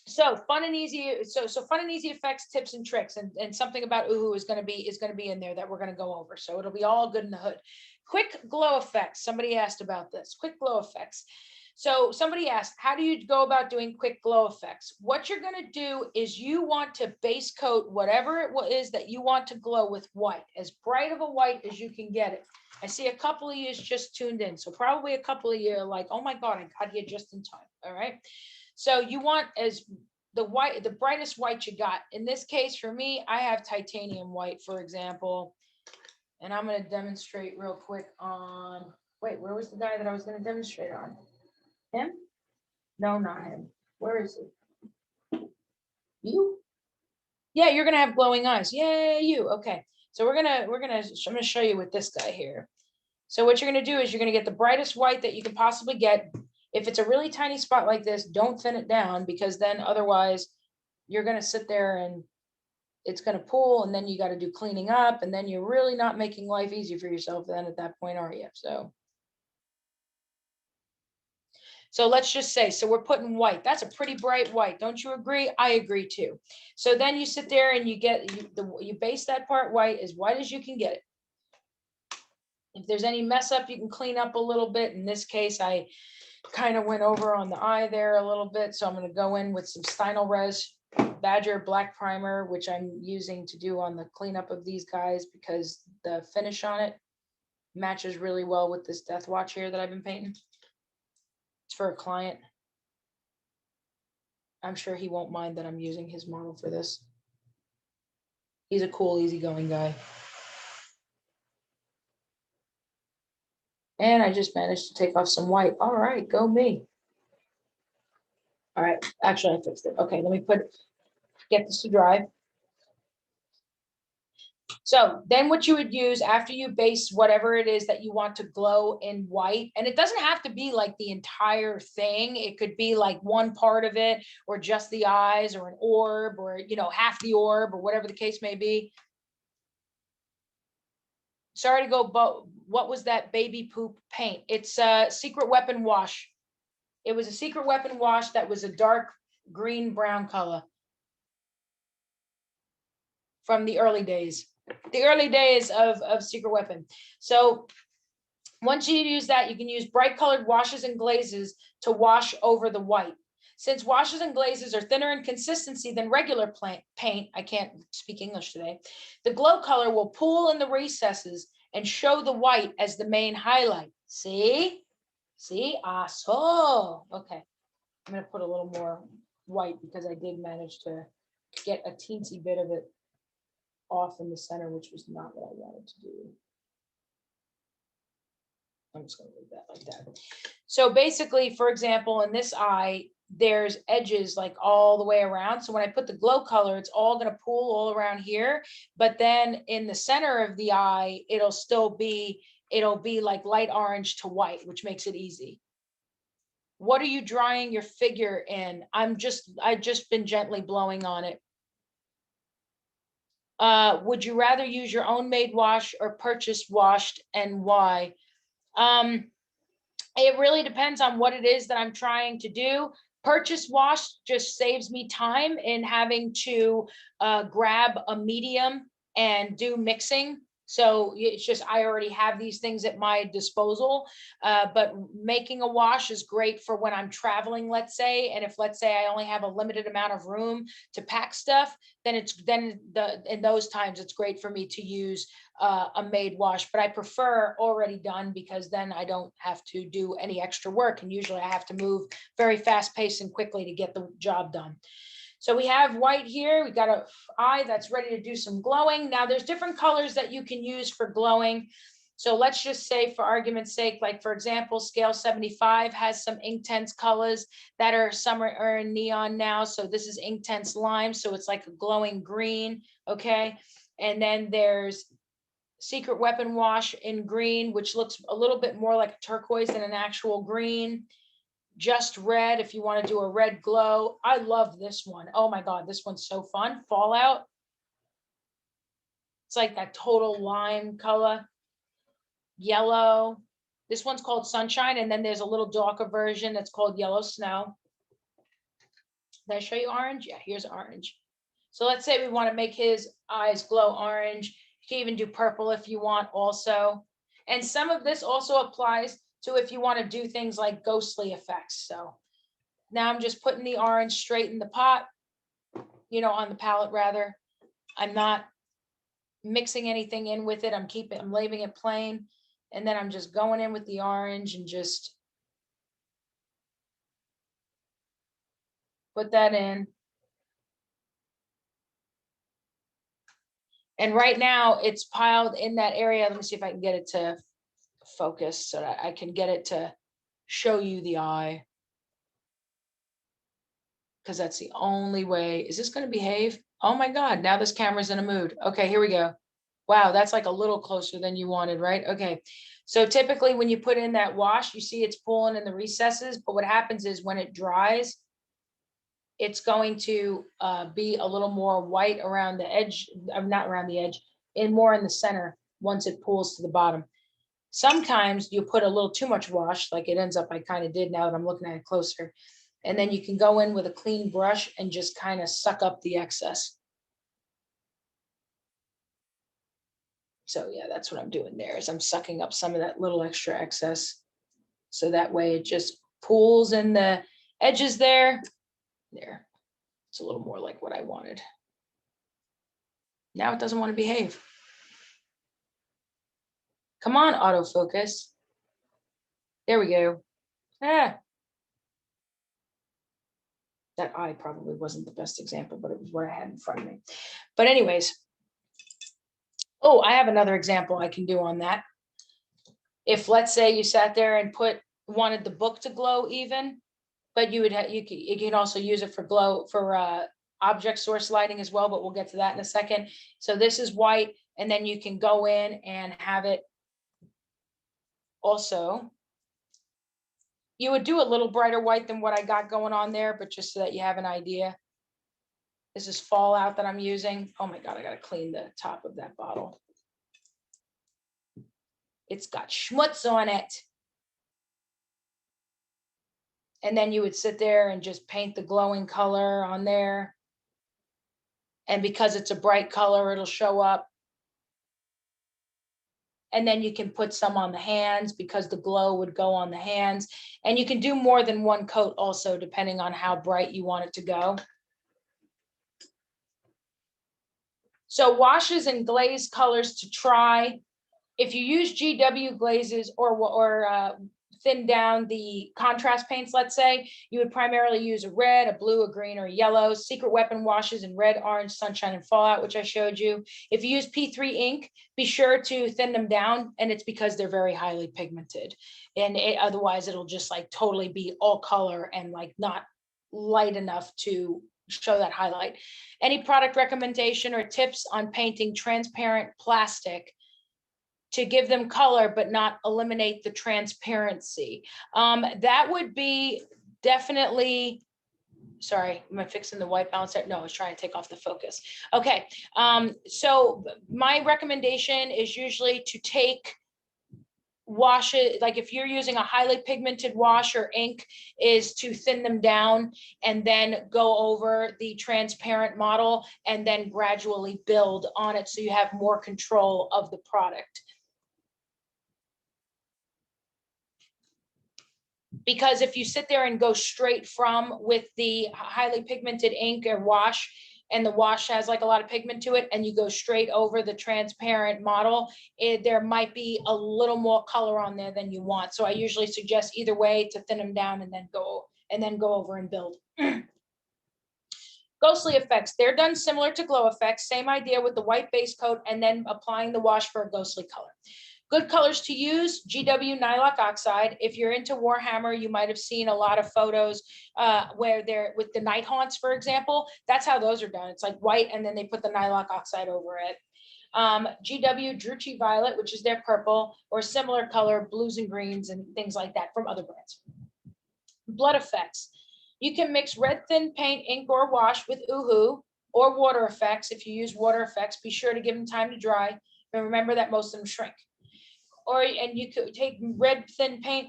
So fun and easy. So fun and easy effects, tips and tricks, and something about Uhu is going to be in there that we're going to go over. So it'll be all good in the hood. Quick glow effects. Somebody asked about this. Quick glow effects. So somebody asked, how do you go about doing quick glow effects? What you're going to do is you want to base coat whatever it is that you want to glow with white, as bright of a white as you can get it. I see a couple of you just tuned in. So probably a couple of you are like, oh my God, I got here just in time. All right. So you want the brightest white you got. In this case, for me, I have titanium white, for example. And I'm going to demonstrate real quick on, wait, where was the guy that I was going to demonstrate on? Him? No, not him. Where is he? You? Yeah, you're gonna have glowing eyes. Yeah, you. Okay. So I'm gonna show you with this guy here. So what you're gonna do is you're gonna get the brightest white that you can possibly get. If it's a really tiny spot like this, don't thin it down, because then otherwise you're gonna sit there and it's gonna pool, and then you got to do cleaning up, and then you're really not making life easy for yourself then at that point, are you? So let's just say, so we're putting white. That's a pretty bright white. Don't you agree? I agree too. So then you sit there and you base that part white, as white as you can get it. If there's any mess up, you can clean up a little bit. In this case, I kind of went over on the eye there a little bit. So I'm going to go in with some Stahl Res Badger Black Primer, which I'm using to do on the cleanup of these guys, because the finish on it matches really well with this Death Watch here that I've been painting. It's for a client. I'm sure he won't mind that I'm using his model for this. He's a cool, easygoing guy. And I just managed to take off some white. All right, go me. All right, actually I fixed it. Okay, let me get this to dry. So then what you would use after you base whatever it is that you want to glow in white, and it doesn't have to be like the entire thing. It could be like one part of it, or just the eyes, or an orb, or, half the orb, or whatever the case may be. Sorry to go, but what was that baby poop paint? It's a Secret Weapon wash. It was a Secret Weapon wash that was a dark green brown color from the early days. The early days of Secret Weapon. So once you use that, you can use bright colored washes and glazes to wash over the white. Since washes and glazes are thinner in consistency than regular paint, I can't speak English today, the glow color will pool in the recesses and show the white as the main highlight. See? See? So. Okay. I'm going to put a little more white, because I did manage to get a teensy bit of it off in the center, which was not what I wanted to do. I'm just going to leave that like that. So basically, for example, in this eye, there's edges like all the way around. So when I put the glow color, it's all going to pool all around here. But then in the center of the eye, it'll be like light orange to white, which makes it easy. What are you drying your figure in? I've just been gently blowing on it. Would you rather use your own made wash or purchase washed, and why? It really depends on what it is that I'm trying to do. Purchase wash just saves me time in having to grab a medium and do mixing. So it's just, I already have these things at my disposal. But making a wash is great for when I'm traveling, let's say. And if, let's say, I only have a limited amount of room to pack stuff, then in those times, it's great for me to use a made wash. But I prefer already done, because then I don't have to do any extra work. And usually I have to move very fast paced and quickly to get the job done. So we have white here. We got an eye that's ready to do some glowing. Now there's different colors that you can use for glowing. So let's just say, for argument's sake, like for example, scale 75 has some Inktense colors that are are in neon now. So this is Inktense lime. So it's like a glowing green. Okay. And then there's Secret Weapon Wash in green, which looks a little bit more like a turquoise than an actual green. Just red, if you want to do a red glow. I love this one. Oh my God, this one's so fun. Fallout. It's like that total lime color. Yellow. This one's called Sunshine. And then there's a little darker version that's called Yellow Snow. Did I show you orange? Yeah, here's orange. So let's say we want to make his eyes glow orange. You can even do purple if you want also. And some of this also applies to if you want to do things like ghostly effects. So now I'm just putting the orange straight in the pot, on the palette rather. I'm not mixing anything in with it. I'm leaving it plain. And then I'm just going in with the orange and just put that in. And right now it's piled in that area. Let me see if I can get it to focus so that I can get it to show you the eye, because that's the only way. Is this going to behave? Oh my God, now this camera's in a mood. Okay, here we go. Wow, that's like a little closer than you wanted, right? Okay, so typically when you put in that wash, you see it's pulling in the recesses, but what happens is when it dries, it's going to be a little more white around the edge, not around the edge, and more in the center once it pulls to the bottom. Sometimes you put a little too much wash, like it ends up, I kind of did now that I'm looking at it closer. And then you can go in with a clean brush and just kind of suck up the excess. So yeah, that's what I'm doing there, is I'm sucking up some of that little extra excess. So that way it just pools in the edges there. There. It's a little more like what I wanted. Now it doesn't want to behave. Come on, autofocus. There we go. Ah. That eye probably wasn't the best example, but it was what I had in front of me. But anyways, oh, I have another example I can do on that. If, let's say, you sat there and wanted the book to glow even, but you can also use it for glow for object source lighting as well, but we'll get to that in a second. So this is white, and then you can go in and have it also. You would do a little brighter white than what I got going on there, but just so that you have an idea. This is Fallout that I'm using. Oh my God, I gotta clean the top of that bottle. It's got schmutz on it. And then you would sit there and just paint the glowing color on there. And because it's a bright color, it'll show up. And then you can put some on the hands because the glow would go on the hands. And you can do more than one coat also, depending on how bright you want it to go. So washes and glaze colors to try. If you use GW glazes or thin down the contrast paints, let's say, you would primarily use a red, a blue, a green, or a yellow. Secret Weapon washes in red, orange, Sunshine, and Fallout, which I showed you. If you use P3 ink, be sure to thin them down, and it's because they're very highly pigmented. And otherwise, it'll just like totally be all color and like not light enough to show that highlight. Any product recommendation or tips on painting transparent plastic to give them color but not eliminate the transparency? That would be definitely Sorry, am I fixing the white balance there? No, I was trying to take off the focus. Okay, so my recommendation is usually to take wash it, like if you're using a highly pigmented wash or ink, is to thin them down and then go over the transparent model and then gradually build on it so you have more control of the product. Because if you sit there and go straight from with the highly pigmented ink or wash, and the wash has like a lot of pigment to it, and you go straight over the transparent model, there might be a little more color on there than you want. So I usually suggest either way to thin them down and then go over and build. Ghostly effects, they're done similar to glow effects, same idea with the white base coat and then applying the wash for a ghostly color. Good colors to use, GW Nylock Oxide. If you're into Warhammer, you might have seen a lot of photos where they're with the Night Haunts, for example. That's how those are done. It's like white, and then they put the Nylock Oxide over it. GW Druchii Violet, which is their purple, or similar color, blues and greens and things like that from other brands. Blood effects. You can mix red thin paint, ink, or wash with Uhu or water effects. If you use water effects, be sure to give them time to dry. And remember that most of them shrink. And you could take red thin paint,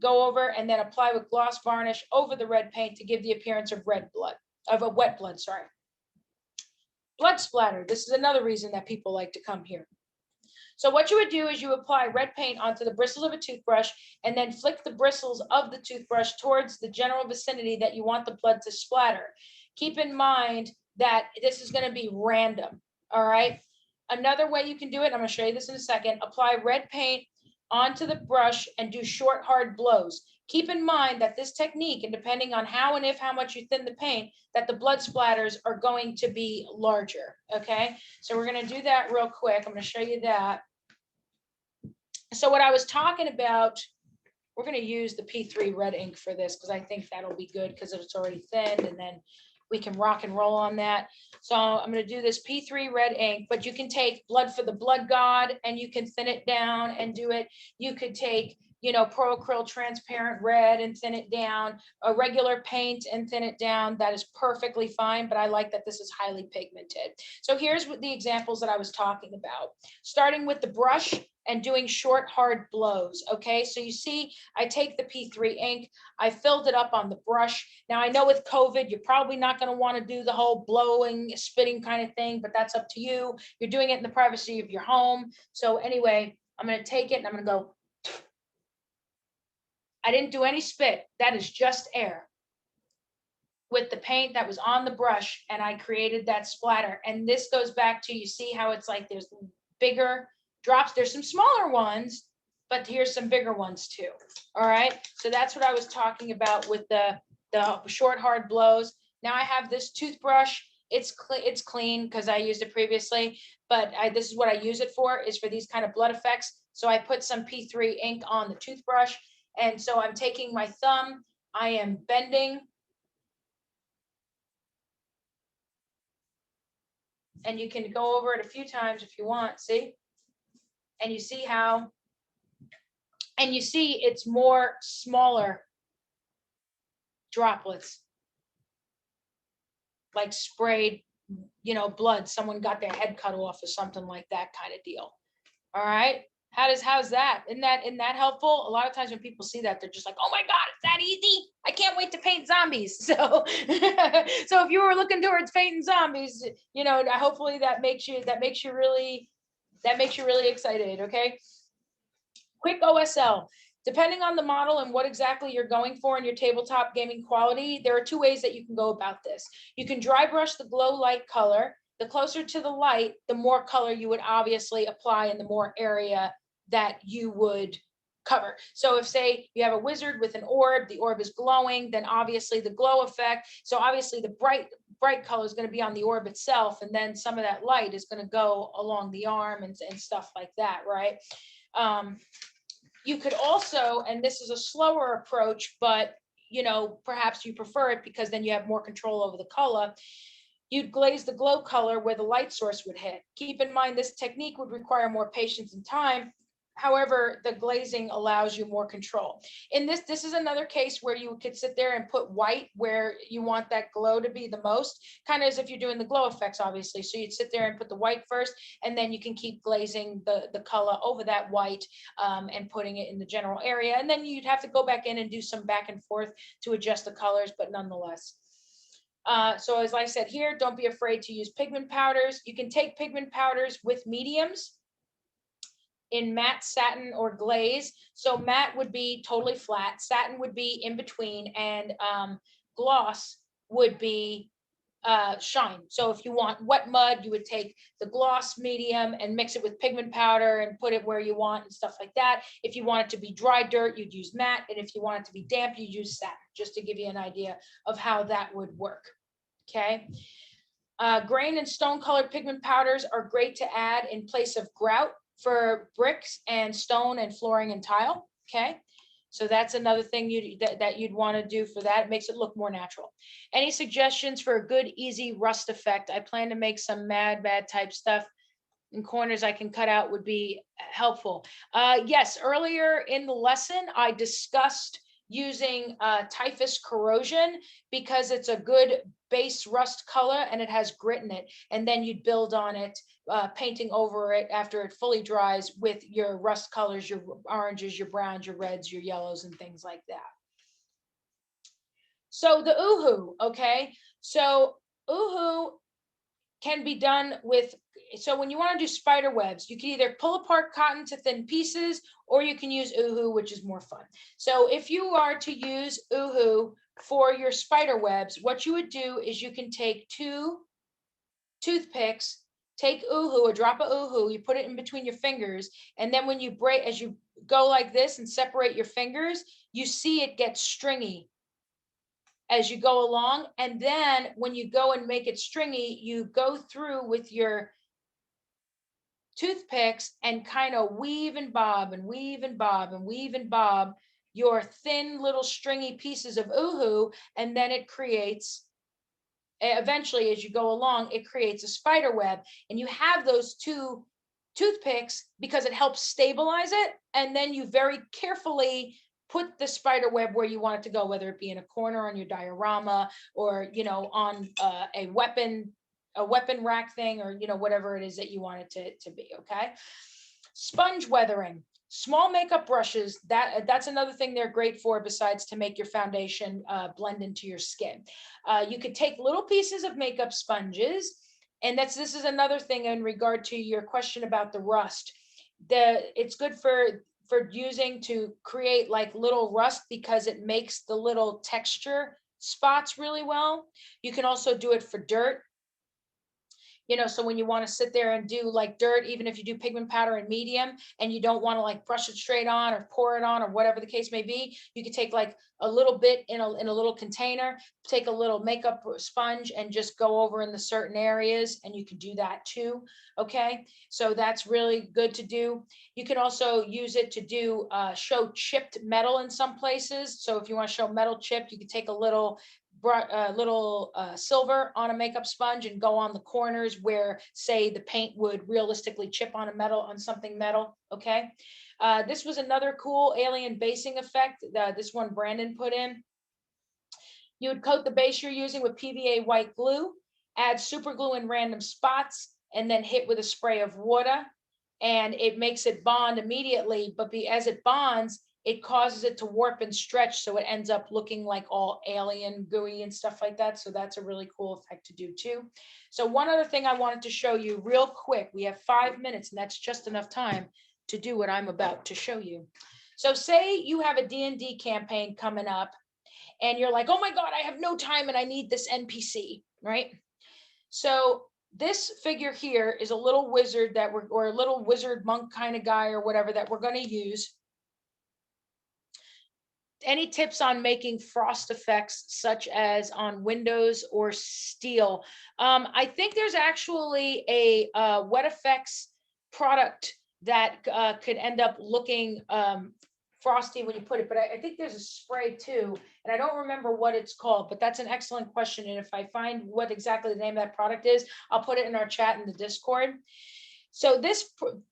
go over, and then apply with gloss varnish over the red paint to give the appearance of red blood, of a wet blood, sorry. Blood splatter. This is another reason that people like to come here. So what you would do is you apply red paint onto the bristles of a toothbrush and then flick the bristles of the toothbrush towards the general vicinity that you want the blood to splatter. Keep in mind that this is going to be random, all right? Another way you can do it, I'm going to show you this in a second, apply red paint onto the brush and do short, hard blows. Keep in mind that this technique, and depending on how and if how much you thin the paint, that the blood splatters are going to be larger, okay? So we're going to do that real quick. I'm going to show you that. So what I was talking about, we're going to use the P3 red ink for this because I think that'll be good because it's already thinned, and then we can rock and roll on that. So I'm going to do this P3 red ink, but you can take Blood for the Blood God and you can thin it down and do it. You could take, you know, Pro Acryl transparent red and thin it down, a regular paint and thin it down. That is perfectly fine, but I like that this is highly pigmented. So here's what the examples that I was talking about. Starting with the brush and doing short, hard blows, okay? So you see, I take the P3 ink, I filled it up on the brush. Now I know with COVID, you're probably not gonna wanna do the whole blowing, spitting kind of thing, but that's up to you. You're doing it in the privacy of your home. So anyway, I'm gonna take it and I'm gonna go. I didn't do any spit, that is just air with the paint that was on the brush, and I created that splatter. And this goes back to, you see how it's like there's bigger drops, there's some smaller ones, but here's some bigger ones too. All right, so that's what I was talking about with the short, hard blows. Now I have this toothbrush. It's clean because I used it previously, but this is what I use it for, is for these kind of blood effects. So I put some P3 ink on the toothbrush, and so I'm taking my thumb, I am bending, and you can go over it a few times if you want, see? And you see how, and you see it's more smaller droplets, like sprayed, you know, blood. Someone got their head cut off or something like that kind of deal. All right. How's that? Isn't that helpful? A lot of times when people see that, they're just like, oh my God, it's that easy. I can't wait to paint zombies. So, so if you were looking towards painting zombies, you know, hopefully that makes you really excited. Okay. Quick OSL. Depending on the model and what exactly you're going for in your tabletop gaming quality, there are two ways that you can go about this. You can dry brush the glow light color. The closer to the light, the more color you would obviously apply and the more area that you would cover. So if, say, you have a wizard with an orb, the orb is glowing, then obviously the glow effect. So obviously the bright color is going to be on the orb itself, and then some of that light is going to go along the arm and stuff like that, right? You could also, and this is a slower approach, but you know, perhaps you prefer it because then you have more control over the color. You'd glaze the glow color where the light source would hit. Keep in mind, this technique would require more patience and time, However, the glazing allows you more control. In this is another case where you could sit there and put white where you want that glow to be the most, kind of as if you're doing the glow effects, obviously. So you'd sit there and put the white first, and then you can keep glazing the color over that white and putting it in the general area. And then you'd have to go back in and do some back and forth to adjust the colors, but nonetheless. So as I said here, don't be afraid to use pigment powders. You can take pigment powders with mediums in matte, satin, or glaze. So matte would be totally flat, satin would be in between, and gloss would be shine. So if you want wet mud, you would take the gloss medium and mix it with pigment powder and put it where you want and stuff like that. If you want it to be dry dirt, you'd use matte. And if you want it to be damp, you'd use satin, just to give you an idea of how that would work. Okay. Grain and stone colored pigment powders are great to add in place of grout for bricks and stone and flooring and tile. Okay. So that's another thing that you'd want to do for that. It makes it look more natural. Any suggestions for a good, easy rust effect? I plan to make some mad type stuff in corners I can cut out would be helpful. Yes, earlier in the lesson, I discussed using typhus corrosion because it's a good base rust color and it has grit in it. And then you'd build on it, painting over it after it fully dries with your rust colors, your oranges, your browns, your reds, your yellows, and things like that. So the uhu, okay? So uhu can be done with, so when you want to do spider webs, you can either pull apart cotton to thin pieces, or you can use uhu, which is more fun. So if you are to use uhu for your spider webs, what you would do is you can take 2 toothpicks, take uhu, a drop of uhu, you put it in between your fingers, and then when you break, as you go like this and separate your fingers, you see it get stringy as you go along. And then when you go and make it stringy, you go through with your toothpicks and kind of weave and bob and weave and bob and weave and bob your thin little stringy pieces of uhu, and then it creates, eventually as you go along, it creates a spider web. And you have those 2 toothpicks because it helps stabilize it, and then you very carefully put the spider web where you want it to go, whether it be in a corner on your diorama or, you know, on a weapon rack thing, or, you know, whatever it is that you want it to be. Okay. Sponge weathering, small makeup brushes, that's another thing they're great for, besides to make your foundation blend into your skin. You could take little pieces of makeup sponges, and this is another thing in regard to your question about the rust. It's good for using to create like little rust because it makes the little texture spots really well. You can also do it for dirt. You know, so when you want to sit there and do like dirt, even if you do pigment powder and medium and you don't want to like brush it straight on or pour it on or whatever the case may be, you could take like a little bit in a little container, take a little makeup sponge and just go over in the certain areas, and you can do that too. Okay, so that's really good to do. You can also use it to do show chipped metal in some places. So if you want to show metal chipped, you can take a little silver on a makeup sponge and go on the corners where, say, the paint would realistically chip on something metal. Okay. This was another cool alien basing effect. This one Brandon put in. You would coat the base you're using with PVA white glue, add super glue in random spots, and then hit with a spray of water. And it makes it bond immediately, but as it bonds, it causes it to warp and stretch, so it ends up looking like all alien gooey and stuff like that. So that's a really cool effect to do too. So one other thing I wanted to show you real quick. We have 5 minutes, and that's just enough time to do what I'm about to show you. So say you have a D&D campaign coming up, and you're like, oh my God, I have no time and I need this NPC, right? So this figure here is a little wizard or a little wizard monk kind of guy or whatever that we're going to use. Any tips on making frost effects, such as on windows or steel? I think there's actually a wet effects product that could end up looking frosty when you put it, but I think there's a spray too, and I don't remember what it's called, but that's an excellent question. And if I find what exactly the name of that product is, I'll put it in our chat in the Discord. So this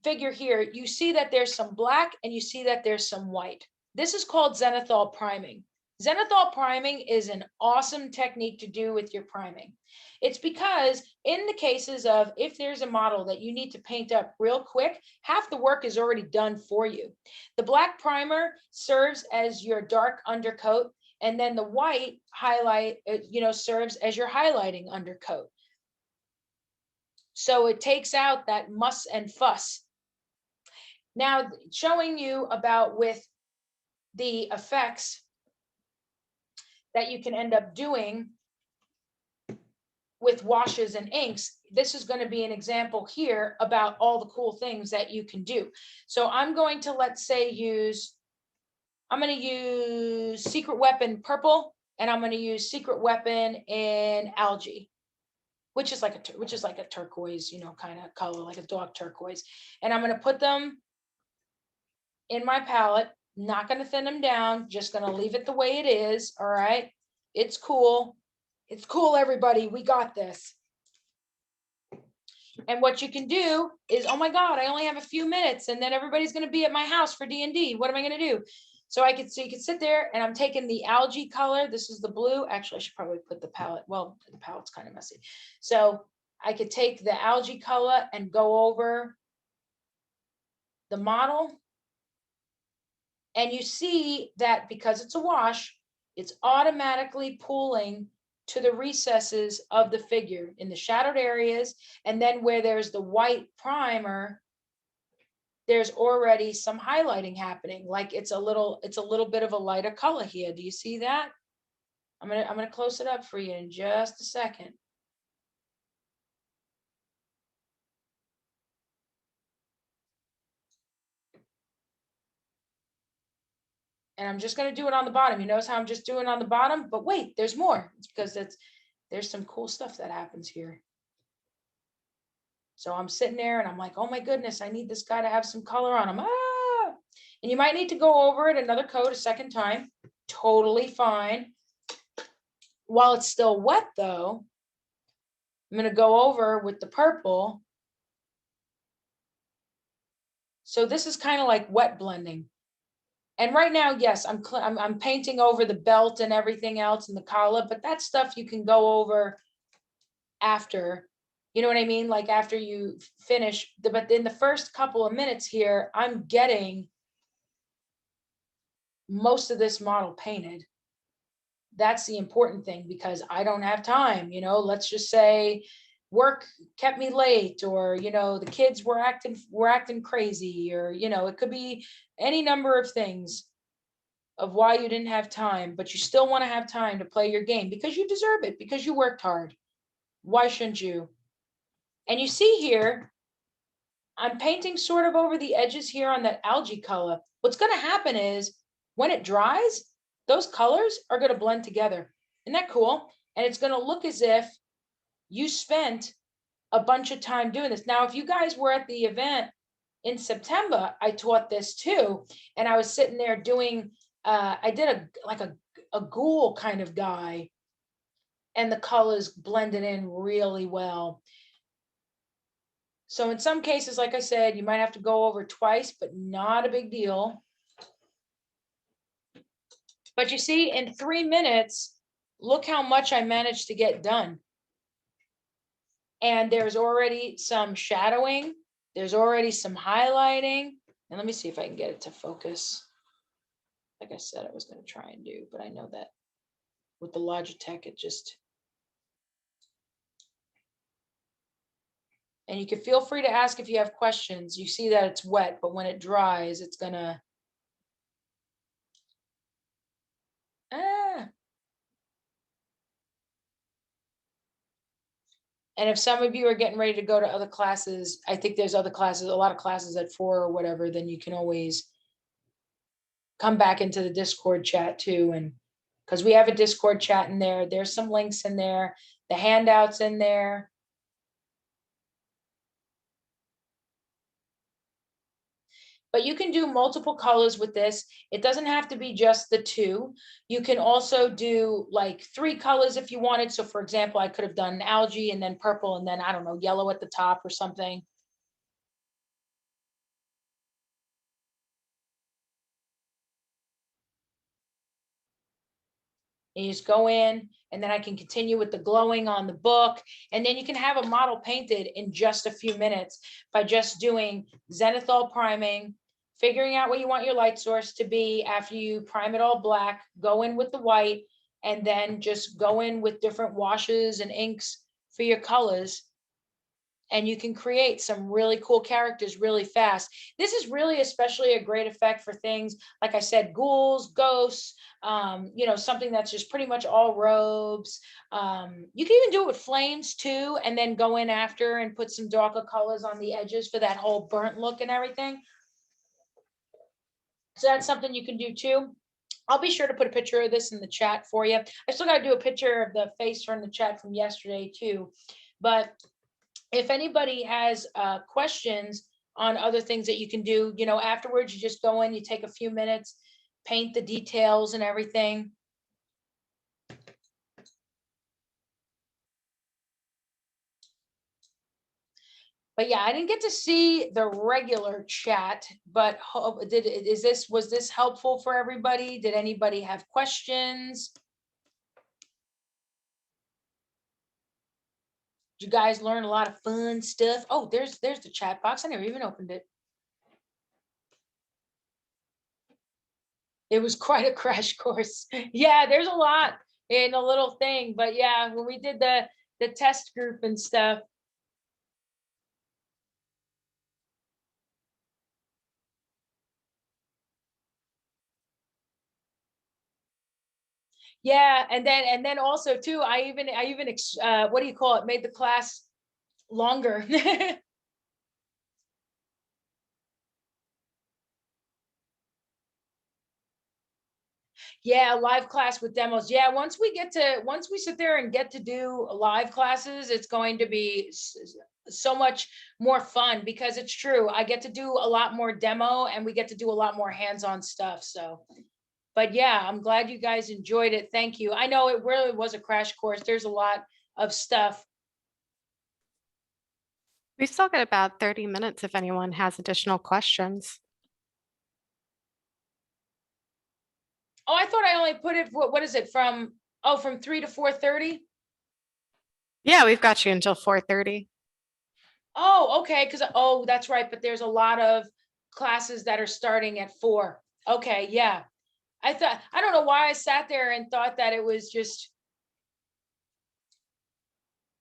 figure here, you see that there's some black and you see that there's some white. This is called zenithal priming. Zenithal priming is an awesome technique to do with your priming. It's because in the cases of if there's a model that you need to paint up real quick, half the work is already done for you. The black primer serves as your dark undercoat, and then the white highlight, serves as your highlighting undercoat. So it takes out that muss and fuss. Now, showing you about with the effects that you can end up doing with washes and inks, this is going to be an example here about all the cool things that you can do. So I'm going to, let's say, I'm going to use Secret Weapon purple, and I'm going to use Secret Weapon in algae, which is like a turquoise, kind of color, like a dog turquoise. And I'm going to put them in my palette, not going to thin them down, just going to leave it the way it is. All right. It's cool. It's cool, everybody. We got this. And what you can do is, oh my God, I only have a few minutes and then everybody's going to be at my house for D&D. What am I going to do? So you can sit there, and I'm taking the algae color. This is the blue. Actually, I should probably put the palette. Well, the palette's kind of messy. So I could take the algae color and go over the model. And you see that because it's a wash, it's automatically pulling to the recesses of the figure in the shadowed areas. And then where there's the white primer, there's already some highlighting happening. Like it's a little bit of a lighter color here. Do you see that? I'm gonna close it up for you in just a second. And I'm just going to do it on the bottom. You notice how I'm just doing on the bottom, but wait, there's more. It's because there's some cool stuff that happens here. So I'm sitting there and I'm like, oh my goodness, I need this guy to have some color on him. Ah! And you might need to go over it another coat a second time. Totally fine. While it's still wet though, I'm going to go over with the purple. So this is kind of like wet blending. And right now, yes, I'm painting over the belt and everything else and the collar, but that stuff you can go over after, you know what I mean? Like after you finish, but in the first couple of minutes here, I'm getting most of this model painted. That's the important thing because I don't have time, let's just say work kept me late, or, the kids were acting crazy, or, it could be any number of things of why you didn't have time, but you still want to have time to play your game because you deserve it, because you worked hard. Why shouldn't you? And you see here, I'm painting sort of over the edges here on that algae color. What's going to happen is when it dries, those colors are going to blend together. Isn't that cool? And it's going to look as if you spent a bunch of time doing this. Now, if you guys were at the event in September, I taught this too. And I was sitting there doing, I did a ghoul kind of guy, and the colors blended in really well. So in some cases, like I said, you might have to go over twice, but not a big deal. But you see, in 3 minutes, look how much I managed to get done. And there's already some shadowing. There's already some highlighting. And let me see if I can get it to focus. Like I said, I was going to try and do, but I know that with the Logitech, it just... And you can feel free to ask if you have questions. You see that it's wet, but when it dries, it's gonna... And if some of you are getting ready to go to other classes, I think there's other classes, a lot of classes at 4 or whatever, then you can always come back into the Discord chat too. And because we have a Discord chat in there, there's some links in there, the handouts in there. But you can do multiple colors with this. It doesn't have to be just the 2. You can also do like 3 colors if you wanted. So for example, I could have done algae and then purple and then, I don't know, yellow at the top or something. And you just go in, and then I can continue with the glowing on the book. And then you can have a model painted in just a few minutes by just doing zenithal priming, figuring out what you want your light source to be after you prime it all black, go in with the white, and then just go in with different washes and inks for your colors. And you can create some really cool characters really fast. This is really especially a great effect for things, like I said, ghouls, ghosts, something that's just pretty much all robes. You can even do it with flames too, and then go in after and put some darker colors on the edges for that whole burnt look and everything. So that's something you can do too. I'll be sure to put a picture of this in the chat for you. I still got to do a picture of the face from the chat from yesterday too. But if anybody has questions on other things that you can do, afterwards, you just go in, you take a few minutes, paint the details and everything. But yeah, I didn't get to see the regular chat, but was this helpful for everybody? Did anybody have questions? Did you guys learn a lot of fun stuff? Oh, there's the chat box. I never even opened it. It was quite a crash course. Yeah, there's a lot in a little thing, but yeah, when we did the test group and stuff. Yeah, and then also too, I even what do you call it? Made the class longer. Yeah, live class with demos. Yeah, once we sit there and get to do live classes, it's going to be so much more fun, because it's true. I get to do a lot more demo, and we get to do a lot more hands-on stuff. So, but yeah, I'm glad you guys enjoyed it. Thank you. I know it really was a crash course. There's a lot of stuff. We've still got about 30 minutes if anyone has additional questions. Oh, I thought I only put it, what is it, from 3 to 4:30? Yeah, we've got you until 4:30. Oh, okay, because that's right, but there's a lot of classes that are starting at 4. Okay, yeah. I don't know why I sat there and thought that it was just,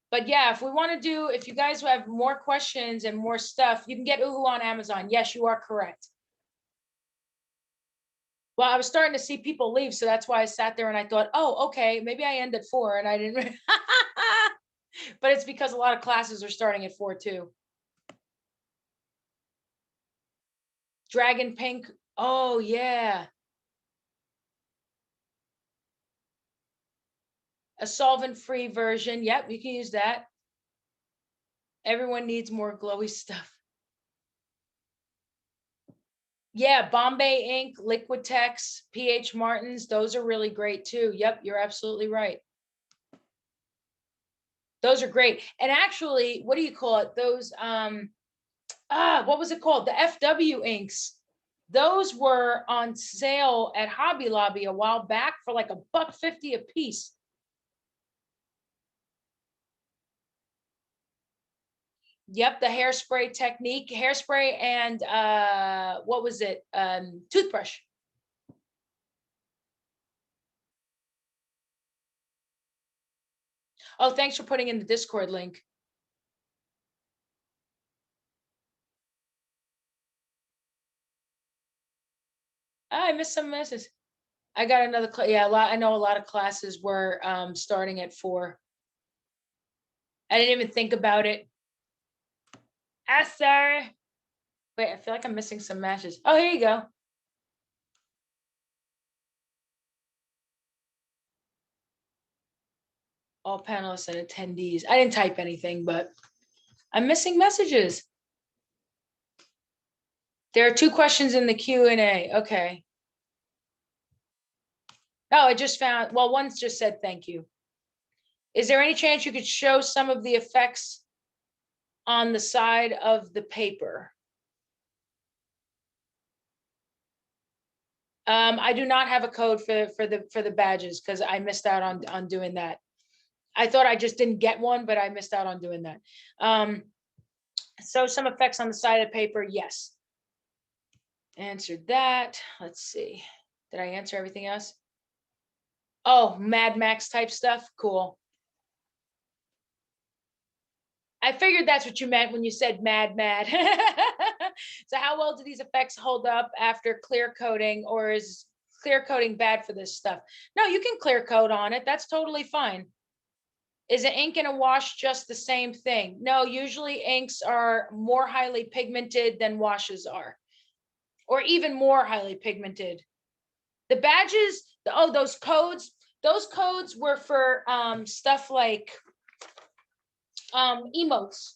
but yeah, if you guys have more questions and more stuff, you can get Uhu on Amazon. Yes, you are correct. Well, I was starting to see people leave, so that's why I sat there and I thought, oh, okay, maybe I end at 4, and I didn't. But it's because a lot of classes are starting at 4 too. Dragon Pink. Oh yeah. A solvent-free version. Yep, you can use that. Everyone needs more glowy stuff. Yeah, Bombay ink, Liquitex, PH Martins, those are really great too. Yep, you're absolutely right. Those are great. And actually, what do you call it? Those what was it called? The FW inks. Those were on sale at Hobby Lobby a while back for like $1.50 a piece. Yep, the hairspray technique, hairspray and what was it? Toothbrush. Oh, thanks for putting in the Discord link. I missed some messages. I got another yeah, I know a lot of classes were starting at 4. I didn't even think about it. Sorry. Wait, I feel like I'm missing some matches. Oh, here you go. All panelists and attendees. I didn't type anything, but I'm missing messages. There are 2 questions in the Q&A. Okay. Oh, I just found, well, one's just said thank you. Is there any chance you could show some of the effects on the side of the paper? I do not have a code for the badges because I missed out on doing that. I thought I just didn't get one, but I missed out on doing that. So some effects on the side of the paper, yes. Answered that. Let's see. Did I answer everything else? Oh, Mad Max type stuff. Cool. I figured that's what you meant when you said mad. So how well do these effects hold up after clear coating, or is clear coating bad for this stuff? No, you can clear coat on it. That's totally fine. Is an ink and a wash just the same thing? No, usually inks are more highly pigmented than washes are, or even more highly pigmented. The badges, oh, those codes were for stuff like emotes.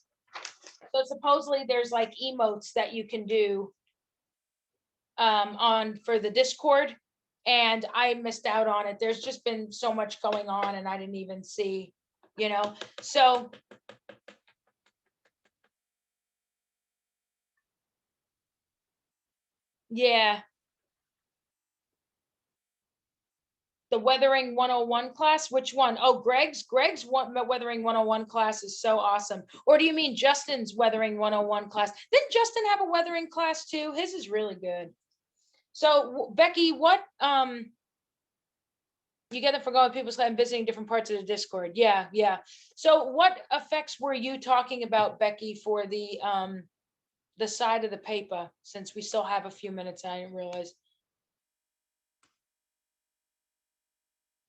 So supposedly there's like emotes that you can do on for the Discord, and I missed out on it. There's just been so much going on and I didn't even see, you know. So yeah, the Weathering 101 class, which one? Oh, Greg's Weathering 101 class is so awesome. Or do you mean Justin's Weathering 101 class? Didn't Justin have a weathering class too? His is really good. So Becky, what you get them for going people's and visiting different parts of the Discord. Yeah. So what effects were you talking about, Becky, for the side of the paper, since we still have a few minutes? I didn't realize.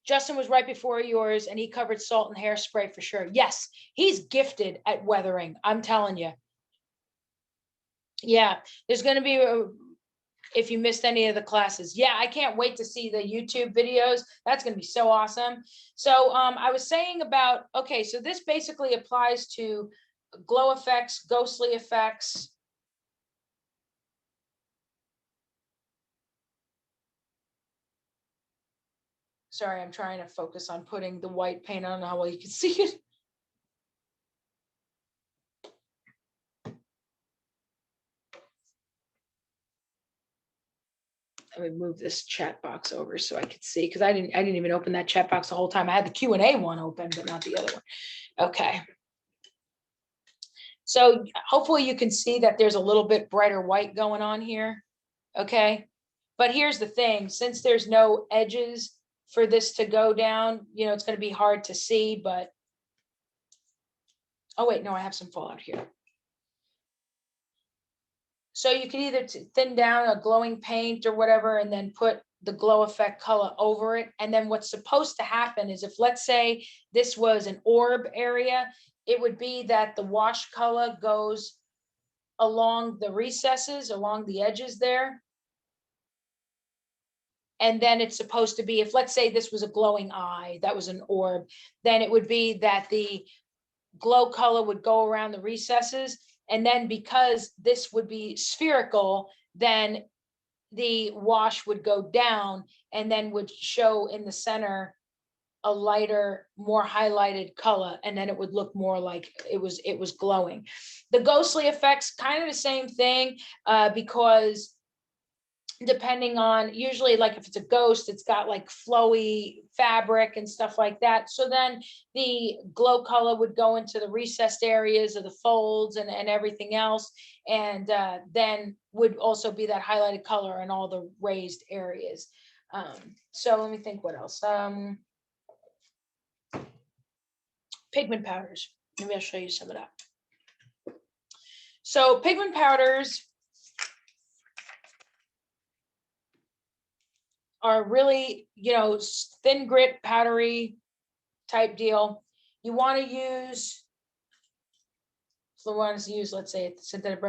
Justin was right before yours and he covered salt and hairspray for sure. Yes, he's gifted at weathering. I'm telling you. Yeah, there's going to be, if you missed any of the classes. Yeah, I can't wait to see the YouTube videos. That's going to be so awesome. So I was saying about, okay, so this basically applies to glow effects, ghostly effects. Sorry, I'm trying to focus on putting the white paint on. How well you can see it. Let me move this chat box over so I could see, because I didn't even open that chat box the whole time. I had the Q&A one open, but not the other one. Okay. So hopefully you can see that there's a little bit brighter white going on here. Okay. But here's the thing, since there's no edges for this to go down, you know, it's going to be hard to see, but oh wait, no, I have some fallout here. So you can either thin down a glowing paint or whatever, and then put the glow effect color over it. And then what's supposed to happen is, if let's say this was an orb area, it would be that the wash color goes along the recesses, along the edges there. And then it's supposed to be, if let's say this was a glowing eye, that was an orb, then it would be that the glow color would go around the recesses. And then because this would be spherical, then the wash would go down and then would show in the center a lighter, more highlighted color, and then it would look more like it was glowing. The ghostly effects, kind of the same thing, because depending on, usually like if it's a ghost, it's got like flowy fabric and stuff like that. So then the glow color would go into the recessed areas of the folds and everything else. And then would also be that highlighted color in all the raised areas. So let me think what else. Pigment powders. Maybe I'll show you some of that. So pigment powders are really, you know, thin grit, powdery type deal. You want to use, so the ones to use, let's say synthetic,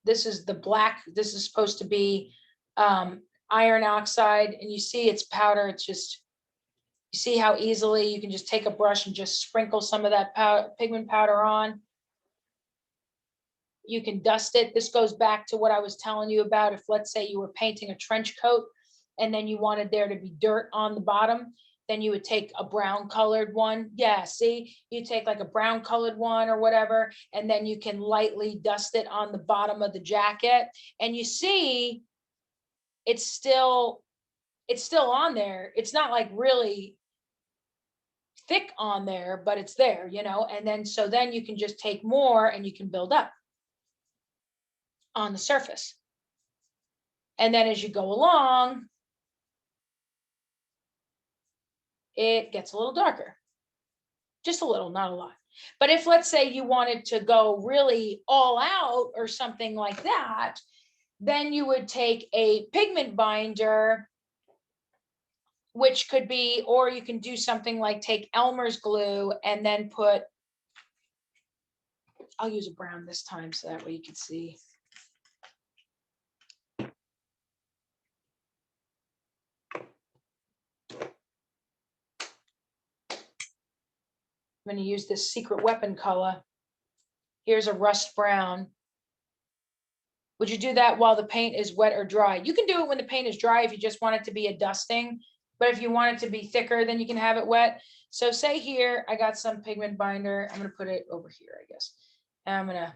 this is the black, this is supposed to be iron oxide, and you see it's powder. It's just, you see how easily you can just take a brush and just sprinkle some of that pigment powder on. You can dust it. This goes back to what I was telling you about. If let's say you were painting a trench coat and then you wanted there to be dirt on the bottom, then you would take a brown colored one. Yeah, see, you take like a brown colored one or whatever, and then you can lightly dust it on the bottom of the jacket. And you see, it's still it's still on there. It's not like really thick on there, but it's there, you know, and then so then you can just take more and you can build up on the surface. And then as you go along, it gets a little darker, just a little, not a lot. But if, let's say, you wanted to go really all out or something like that, then you would take a pigment binder, which could be, or you can do something like take Elmer's glue and then put, I'll use a brown this time so that way you can see. I'm going to use this secret weapon color. Here's a rust brown. Would you do that while the paint is wet or dry? You can do it when the paint is dry if you just want it to be a dusting, but if you want it to be thicker, then you can have it wet. So say here, I got some pigment binder. I'm going to put it over here, I guess. And I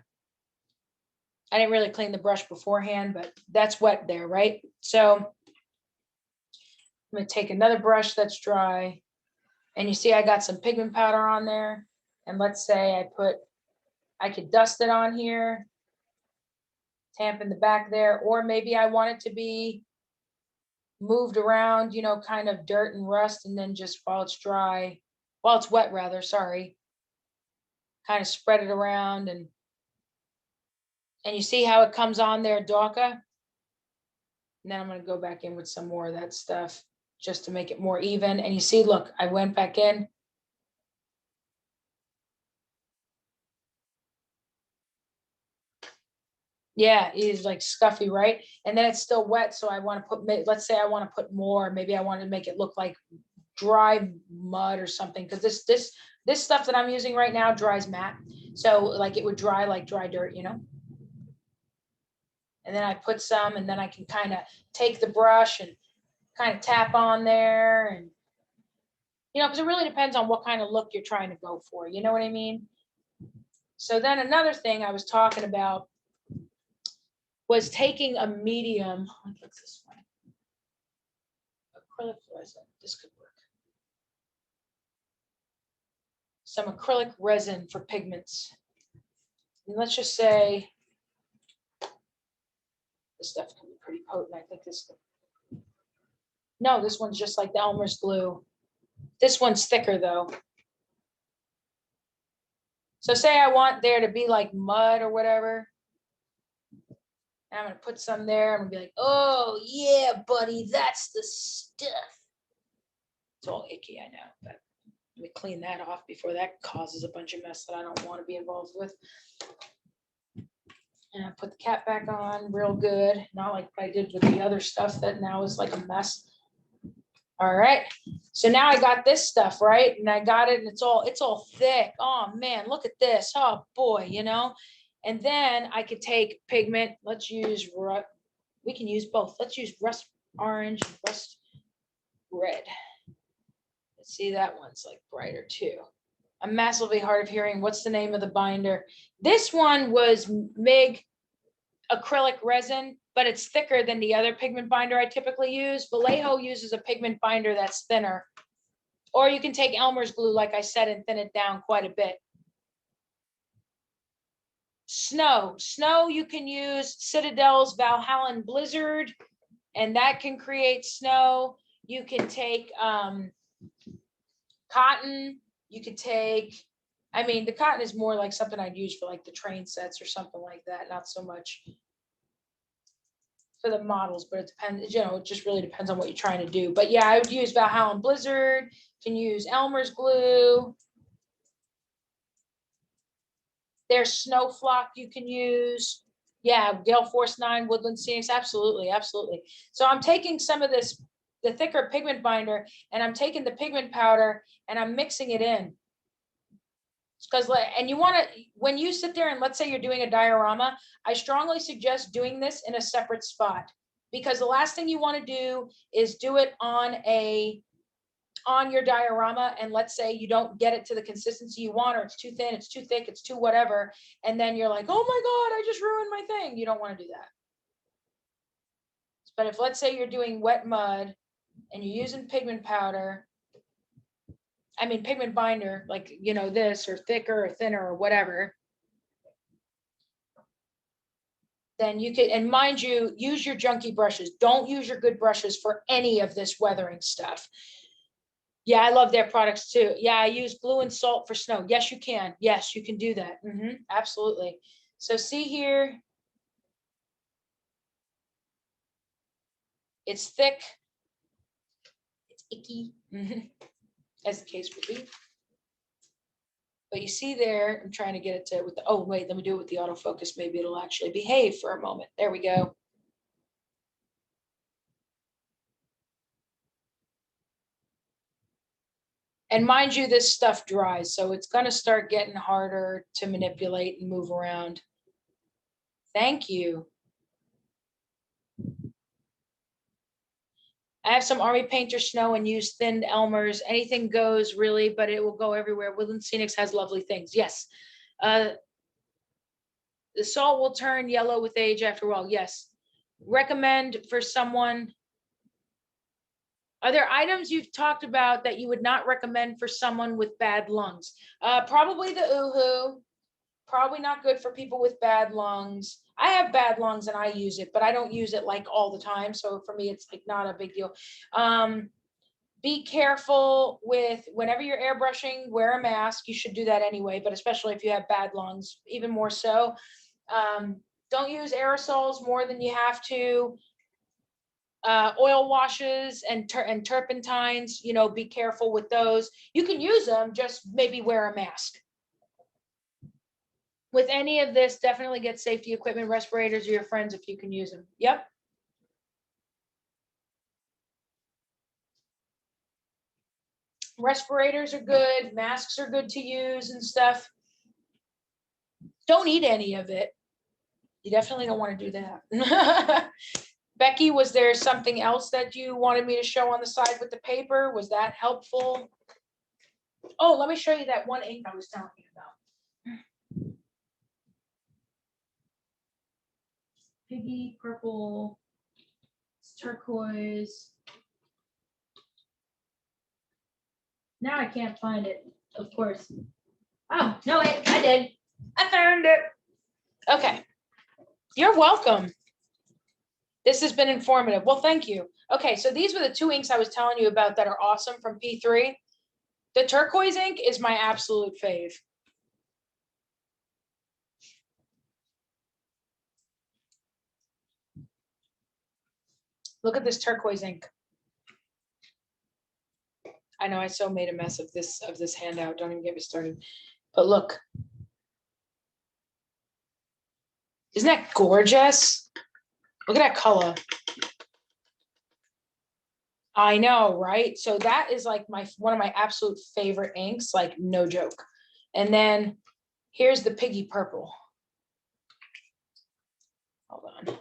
didn't really clean the brush beforehand, but that's wet there, right? So I'm going to take another brush that's dry. And you see I got some pigment powder on there. And let's say I could dust it on here, tamp in the back there, or maybe I want it to be moved around, you know, kind of dirt and rust, and then just while it's dry, while it's wet rather, sorry, kind of spread it around, and you see how it comes on there darker. And then I'm going to go back in with some more of that stuff just to make it more even. And you see, look, I went back in. Yeah, it is like scuffy, right? And then it's still wet. So I want to put, let's say I want to put more, maybe I want to make it look like dry mud or something. Because this stuff that I'm using right now dries matte. So like it would dry like dry dirt, you know? And then I put some, and then I can kind of take the brush and kind of tap on there, and, you know, because it really depends on what kind of look you're trying to go for. You know what I mean? So then another thing I was talking about was taking a medium, what's this one? Acrylic resin, this could work. Some acrylic resin for pigments. And let's just say, this stuff can be pretty potent. I think this, no, this one's just like the Elmer's glue. This one's thicker though. So say I want there to be like mud or whatever. And I'm going to put some there. I'm going to be like, oh, yeah, buddy, that's the stuff. It's all icky, I know, but let me clean that off before that causes a bunch of mess that I don't want to be involved with. And I put the cap back on real good, not like I did with the other stuff that now is like a mess. All right, so now I got this stuff, right? And I got it, and it's all thick. Oh man, look at this. Oh boy, you know. And then I could take pigment. Let's use, we can use both. Let's use rust orange, rust red. Let's see, that one's like brighter too. I'm massively hard of hearing. What's the name of the binder? This one was MIG acrylic resin, but it's thicker than the other pigment binder I typically use. Vallejo uses a pigment binder that's thinner. Or you can take Elmer's glue, like I said, and thin it down quite a bit. Snow, you can use Citadel's Valhalla Blizzard, and that can create snow. You can take cotton. You could take, I mean, the cotton is more like something I'd use for like the train sets or something like that, not so much for the models, but it depends, you know, it just really depends on what you're trying to do. But yeah, I would use Valhalla Blizzard. You can use Elmer's glue. There's Snow Flock you can use. Yeah, Gale Force 9, Woodland Scenics, absolutely, absolutely. So I'm taking some of this, the thicker pigment binder, and I'm taking the pigment powder and I'm mixing it in. Because, and you want to, when you sit there and let's say you're doing a diorama, I strongly suggest doing this in a separate spot, because the last thing you want to do is do it on your diorama, and let's say you don't get it to the consistency you want, or it's too thin, it's too thick, it's too whatever, and then you're like, oh my God, I just ruined my thing. You don't want to do that. But if, let's say you're doing wet mud, and you're using pigment powder, I mean pigment binder, like, you know, this or thicker or thinner or whatever, then you can, and mind you, use your junky brushes. Don't use your good brushes for any of this weathering stuff. Yeah, I love their products too. Yeah, I use glue and salt for snow. Yes, you can. Yes, you can do that. Absolutely. So see here, it's thick, it's icky, as the case would be. But you see there, I'm trying to get it to with the, oh wait, let me do it with the autofocus. Maybe it'll actually behave for a moment. There we go. And mind you, this stuff dries, so it's gonna start getting harder to manipulate and move around. Thank you. I have some Army Painter Snow and use thinned Elmer's. Anything goes really, but it will go everywhere. Woodland Scenics has lovely things. Yes. The salt will turn yellow with age after a while. Yes. Recommend for someone. Are there items you've talked about that you would not recommend for someone with bad lungs? Probably the Uhu. Probably not good for people with bad lungs. I have bad lungs and I use it, but I don't use it like all the time. So for me, it's like not a big deal. Be careful with whenever you're airbrushing, wear a mask. You should do that anyway, but especially if you have bad lungs, even more so. Don't use aerosols more than you have to. Oil washes and turpentines, you know, be careful with those. You can use them, just maybe wear a mask. With any of this, definitely get safety equipment. Respirators are your friends if you can use them. Yep. Respirators are good. Masks are good to use and stuff. Don't eat any of it. You definitely don't want to do that. Becky, was there something else that you wanted me to show on the side with the paper? Was that helpful? Oh, let me show you that one ink I was telling you about. Piggy, purple, turquoise. Now I can't find it, of course. Oh, no, wait, I did. I found it. Okay. You're welcome. This has been informative. Well, thank you. Okay, so these were the two inks I was telling you about that are awesome from P3. The turquoise ink is my absolute fave. Look at this turquoise ink. I know I so made a mess of this handout. Don't even get me started. But look. Isn't that gorgeous? Look at that color. I know, right? So that is like one of my absolute favorite inks, like no joke. And then here's the piggy purple. Hold on.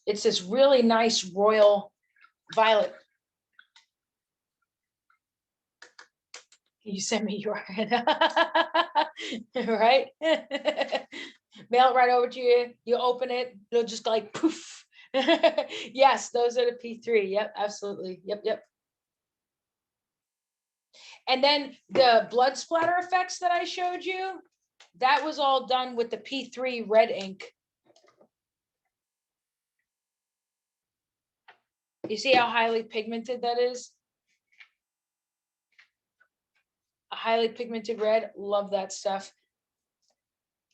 It's this really nice royal violet. You send me your right? Mail it right over to you. You open it, it'll just like poof. Yes, those are the P3. Yep, absolutely. Yep. And then the blood splatter effects that I showed you, that was all done with the P3 red ink. You see how highly pigmented that is? A highly pigmented red, love that stuff.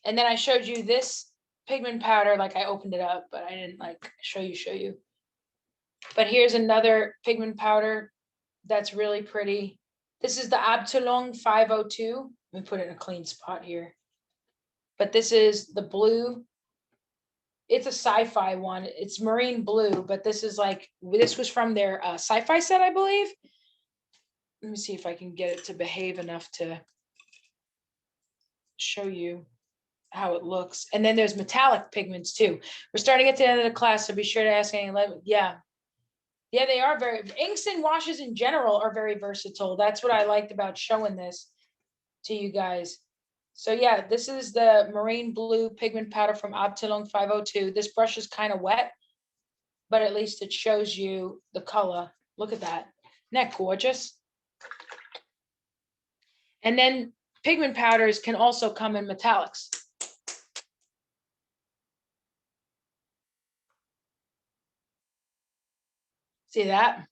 And then I showed you this pigment powder, like I opened it up, but I didn't like show you. But here's another pigment powder that's really pretty. This is the Abtulong 502. Let me put it in a clean spot here. But this is the blue. It's a sci-fi one. It's marine blue, but this is like, this was from their sci-fi set, I believe. Let me see if I can get it to behave enough to show you how it looks. And then there's metallic pigments too. We're starting at the end of the class, so be sure to ask any. Yeah, they are very, inks and washes in general are very versatile. That's what I liked about showing this to you guys. So yeah, this is the marine blue pigment powder from Abteilung 502. This brush is kind of wet, but at least it shows you the color. Look at that. Isn't that gorgeous? And then pigment powders can also come in metallics. See that?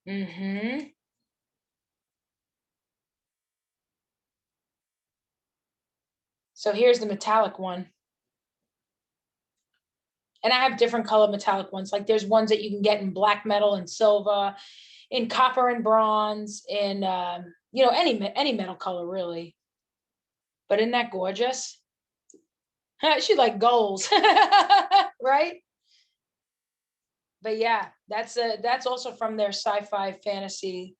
Mm-hmm. So here's the metallic one. And I have different color metallic ones. Like there's ones that you can get in black metal and silver, in copper and bronze, in any metal color really. But isn't that gorgeous? She like goals, right? But yeah, that's also from their sci-fi fantasy.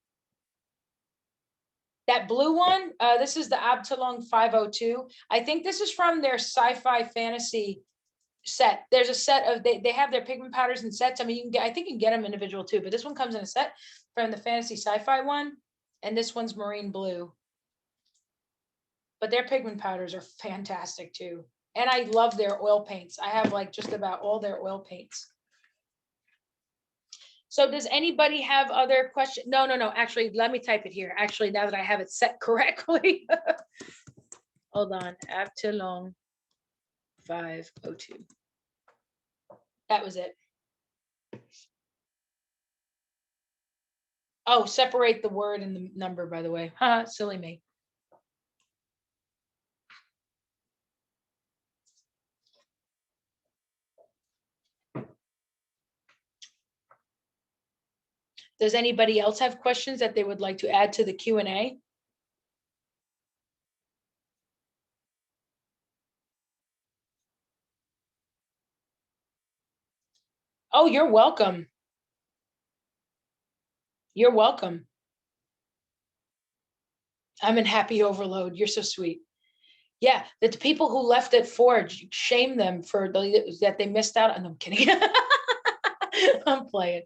That blue one, this is the Abteilung 502. I think this is from their sci-fi fantasy set. There's a set of they have their pigment powders in sets. I mean, you can get, I think you can get them individual too, but this one comes in a set from the fantasy sci-fi one, and this one's marine blue. But their pigment powders are fantastic too. And I love their oil paints. I have like just about all their oil paints. So does anybody have other questions? No. Actually, let me type it here. Actually, now that I have it set correctly. Hold on. Abteilung 502. That was it. Oh, separate the word and the number, by the way. Haha, silly me. Does anybody else have questions that they would like to add to the Q&A? Oh, you're welcome. You're welcome. I'm in happy overload. You're so sweet. Yeah, that the people who left at Forge, shame them for that they missed out. And I'm kidding. I'm playing.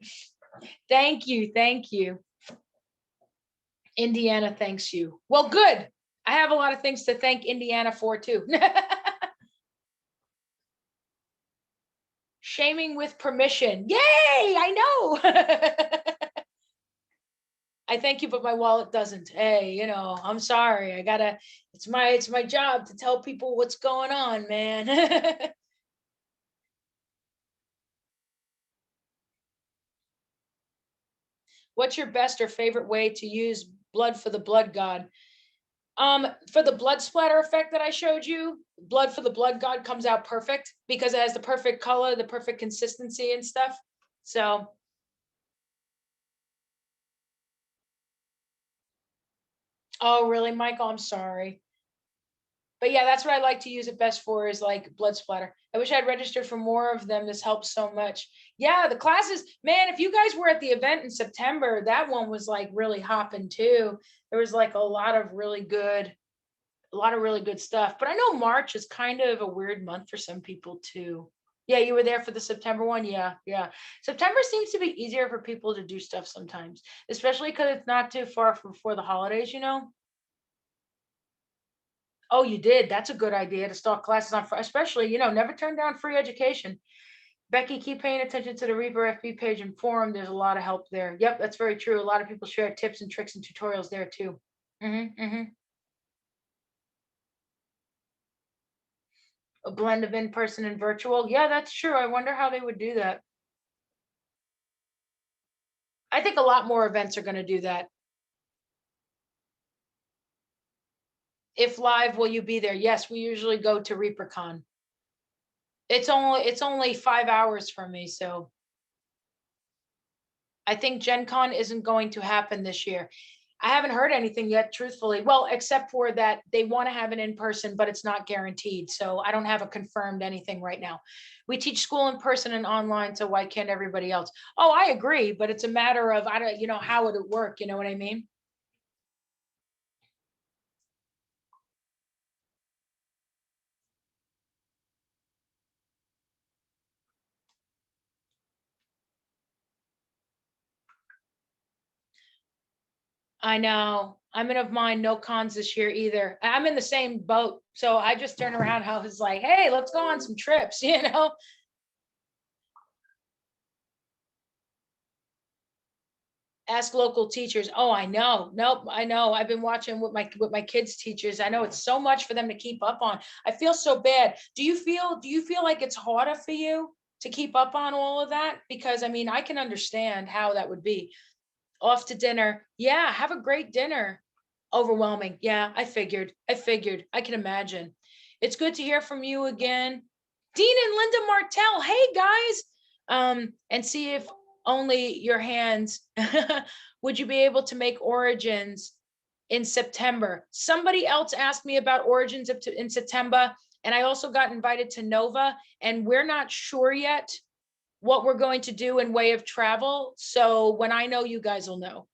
Thank you. Thank you. Indiana thanks you. Well, good. I have a lot of things to thank Indiana for too. Shaming with permission. Yay, I know. I thank you, but my wallet doesn't. Hey, I'm sorry. It's my job to tell people what's going on, man. What's your best or favorite way to use blood for the blood god? For the blood splatter effect that I showed you, blood for the blood god comes out perfect because it has the perfect color, the perfect consistency and stuff. So, oh, really, Michael? I'm sorry. But yeah, that's what I like to use it best for is like blood splatter. I wish I'd registered for more of them. This helps so much. Yeah, the classes, man, if you guys were at the event in September, that one was like really hopping too. There was like a lot of really good stuff. But I know March is kind of a weird month for some people too. Yeah, you were there for the September one. Yeah. September seems to be easier for people to do stuff sometimes, especially because it's not too far before the holidays. Oh, you did. That's a good idea to start classes on, especially, never turn down free education. Becky, keep paying attention to the Reaper FB page and forum. There's a lot of help there. Yep, that's very true. A lot of people share tips and tricks and tutorials there too. A blend of in-person and virtual. Yeah, that's true. I wonder how they would do that. I think a lot more events are going to do that. If live, will you be there? Yes, we usually go to ReaperCon. It's only 5 hours for me, so I think Gen Con isn't going to happen this year. I haven't heard anything yet, truthfully. Well, except for that they want to have it in person, but it's not guaranteed. So I don't have a confirmed anything right now. We teach school in person and online, so why can't everybody else? Oh, I agree, but it's a matter of I don't, how would it work? You know what I mean? I know. I'm of mine, no cons this year either. I'm in the same boat. So I just turned around. I was like, hey, let's go on some trips, you know? Ask local teachers. Oh, I know. Nope, I know. I've been watching with my kids' teachers. I know it's so much for them to keep up on. I feel so bad. Do you feel like it's harder for you to keep up on all of that? Because I mean, I can understand how that would be. Off to dinner. Yeah, have a great dinner. Overwhelming. Yeah, I figured. I figured. I can imagine. It's good to hear from you again. Dean and Linda Martell. Hey guys. And see if only your hands would you be able to make origins in September. Somebody else asked me about origins in September, and I also got invited to Nova, and we're not sure yet what we're going to do in way of travel. So when I know, you guys will know.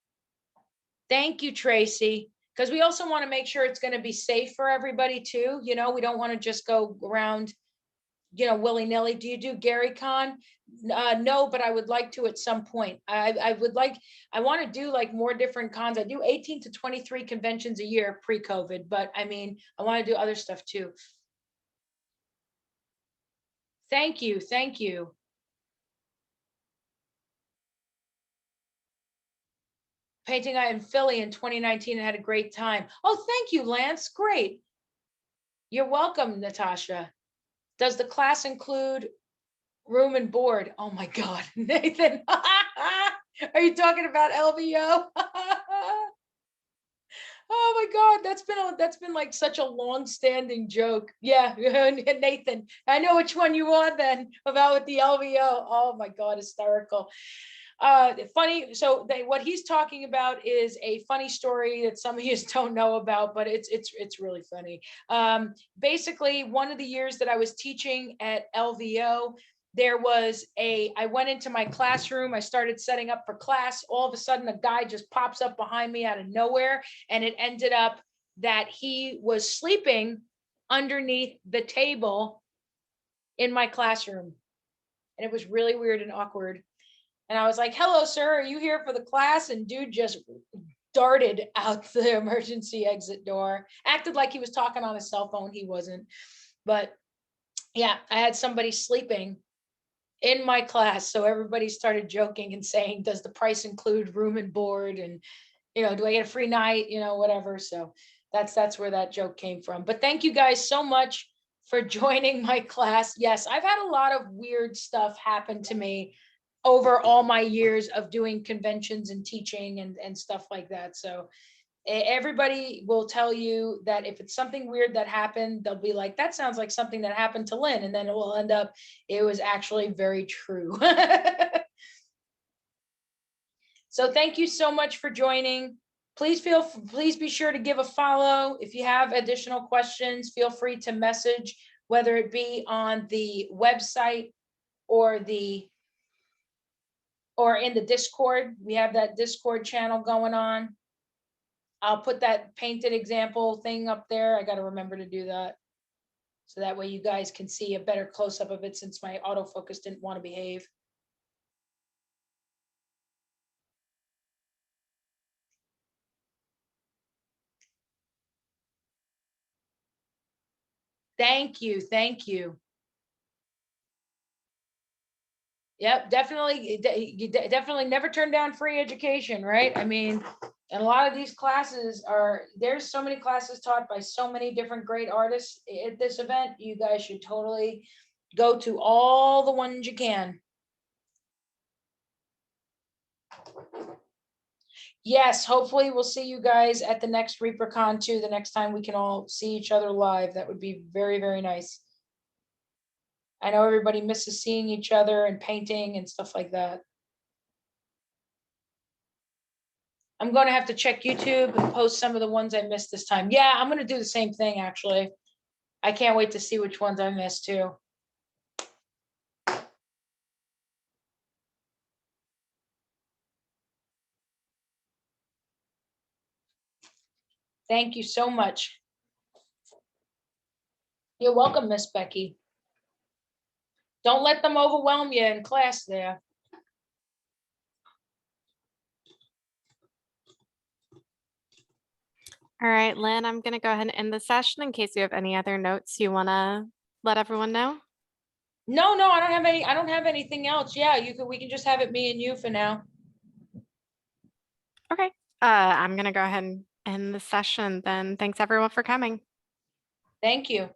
Thank you, Tracy. Because we also want to make sure it's going to be safe for everybody too. You know, we don't want to just go around, willy-nilly. Do you do Gary Con? No, but I would like to at some point. I want to do like more different cons. I do 18 to 23 conventions a year pre-COVID, but I mean, I want to do other stuff too. Thank you. Thank you. Painting I in Philly in 2019 and had a great time. Oh, thank you, Lance. Great. You're welcome, Natasha. Does the class include room and board? Oh my God, Nathan. Are you talking about LVO? Oh my God, that's been like such a long-standing joke. Yeah, Nathan, I know which one you want then about with the LVO. Oh my God, hysterical. Funny. So what he's talking about is a funny story that some of you don't know about, but it's really funny. Basically, one of the years that I was teaching at LVO, I went into my classroom, I started setting up for class. All of a sudden, a guy just pops up behind me out of nowhere, and it ended up that he was sleeping underneath the table in my classroom, and it was really weird and awkward. And I was like, hello, sir, are you here for the class? And dude just darted out the emergency exit door, acted like he was talking on his cell phone. He wasn't. But yeah, I had somebody sleeping in my class. So everybody started joking and saying, does the price include room and board? And, do I get a free night? Whatever. So that's where that joke came from. But thank you guys so much for joining my class. Yes, I've had a lot of weird stuff happen to me over all my years of doing conventions and teaching and stuff like that. So everybody will tell you that if it's something weird that happened, they'll be like, that sounds like something that happened to Lynn. And then it will end up, it was actually very true. So thank you so much for joining. Please be sure to give a follow. If you have additional questions, feel free to message, whether it be on the website or in the Discord. We have that Discord channel going on. I'll put that painted example thing up there. I got to remember to do that. So that way you guys can see a better close-up of it, since my autofocus didn't want to behave. Thank you. Thank you. Yep, definitely. You definitely never turn down free education, right? I mean, and a lot of these classes there's so many classes taught by so many different great artists at this event. You guys should totally go to all the ones you can. Yes, hopefully we'll see you guys at the next ReaperCon too, the next time we can all see each other live. That would be very, very nice. I know everybody misses seeing each other and painting and stuff like that. I'm going to have to check YouTube and post some of the ones I missed this time. Yeah, I'm going to do the same thing, actually. I can't wait to see which ones I missed too. Thank you so much. You're welcome, Miss Becky. Don't let them overwhelm you in class there. All right, Lynn, I'm gonna go ahead and end the session in case you have any other notes you wanna let everyone know. No, I don't have anything else. Yeah, we can just have it me and you for now. Okay, I'm gonna go ahead and end the session then. Thanks everyone for coming. Thank you.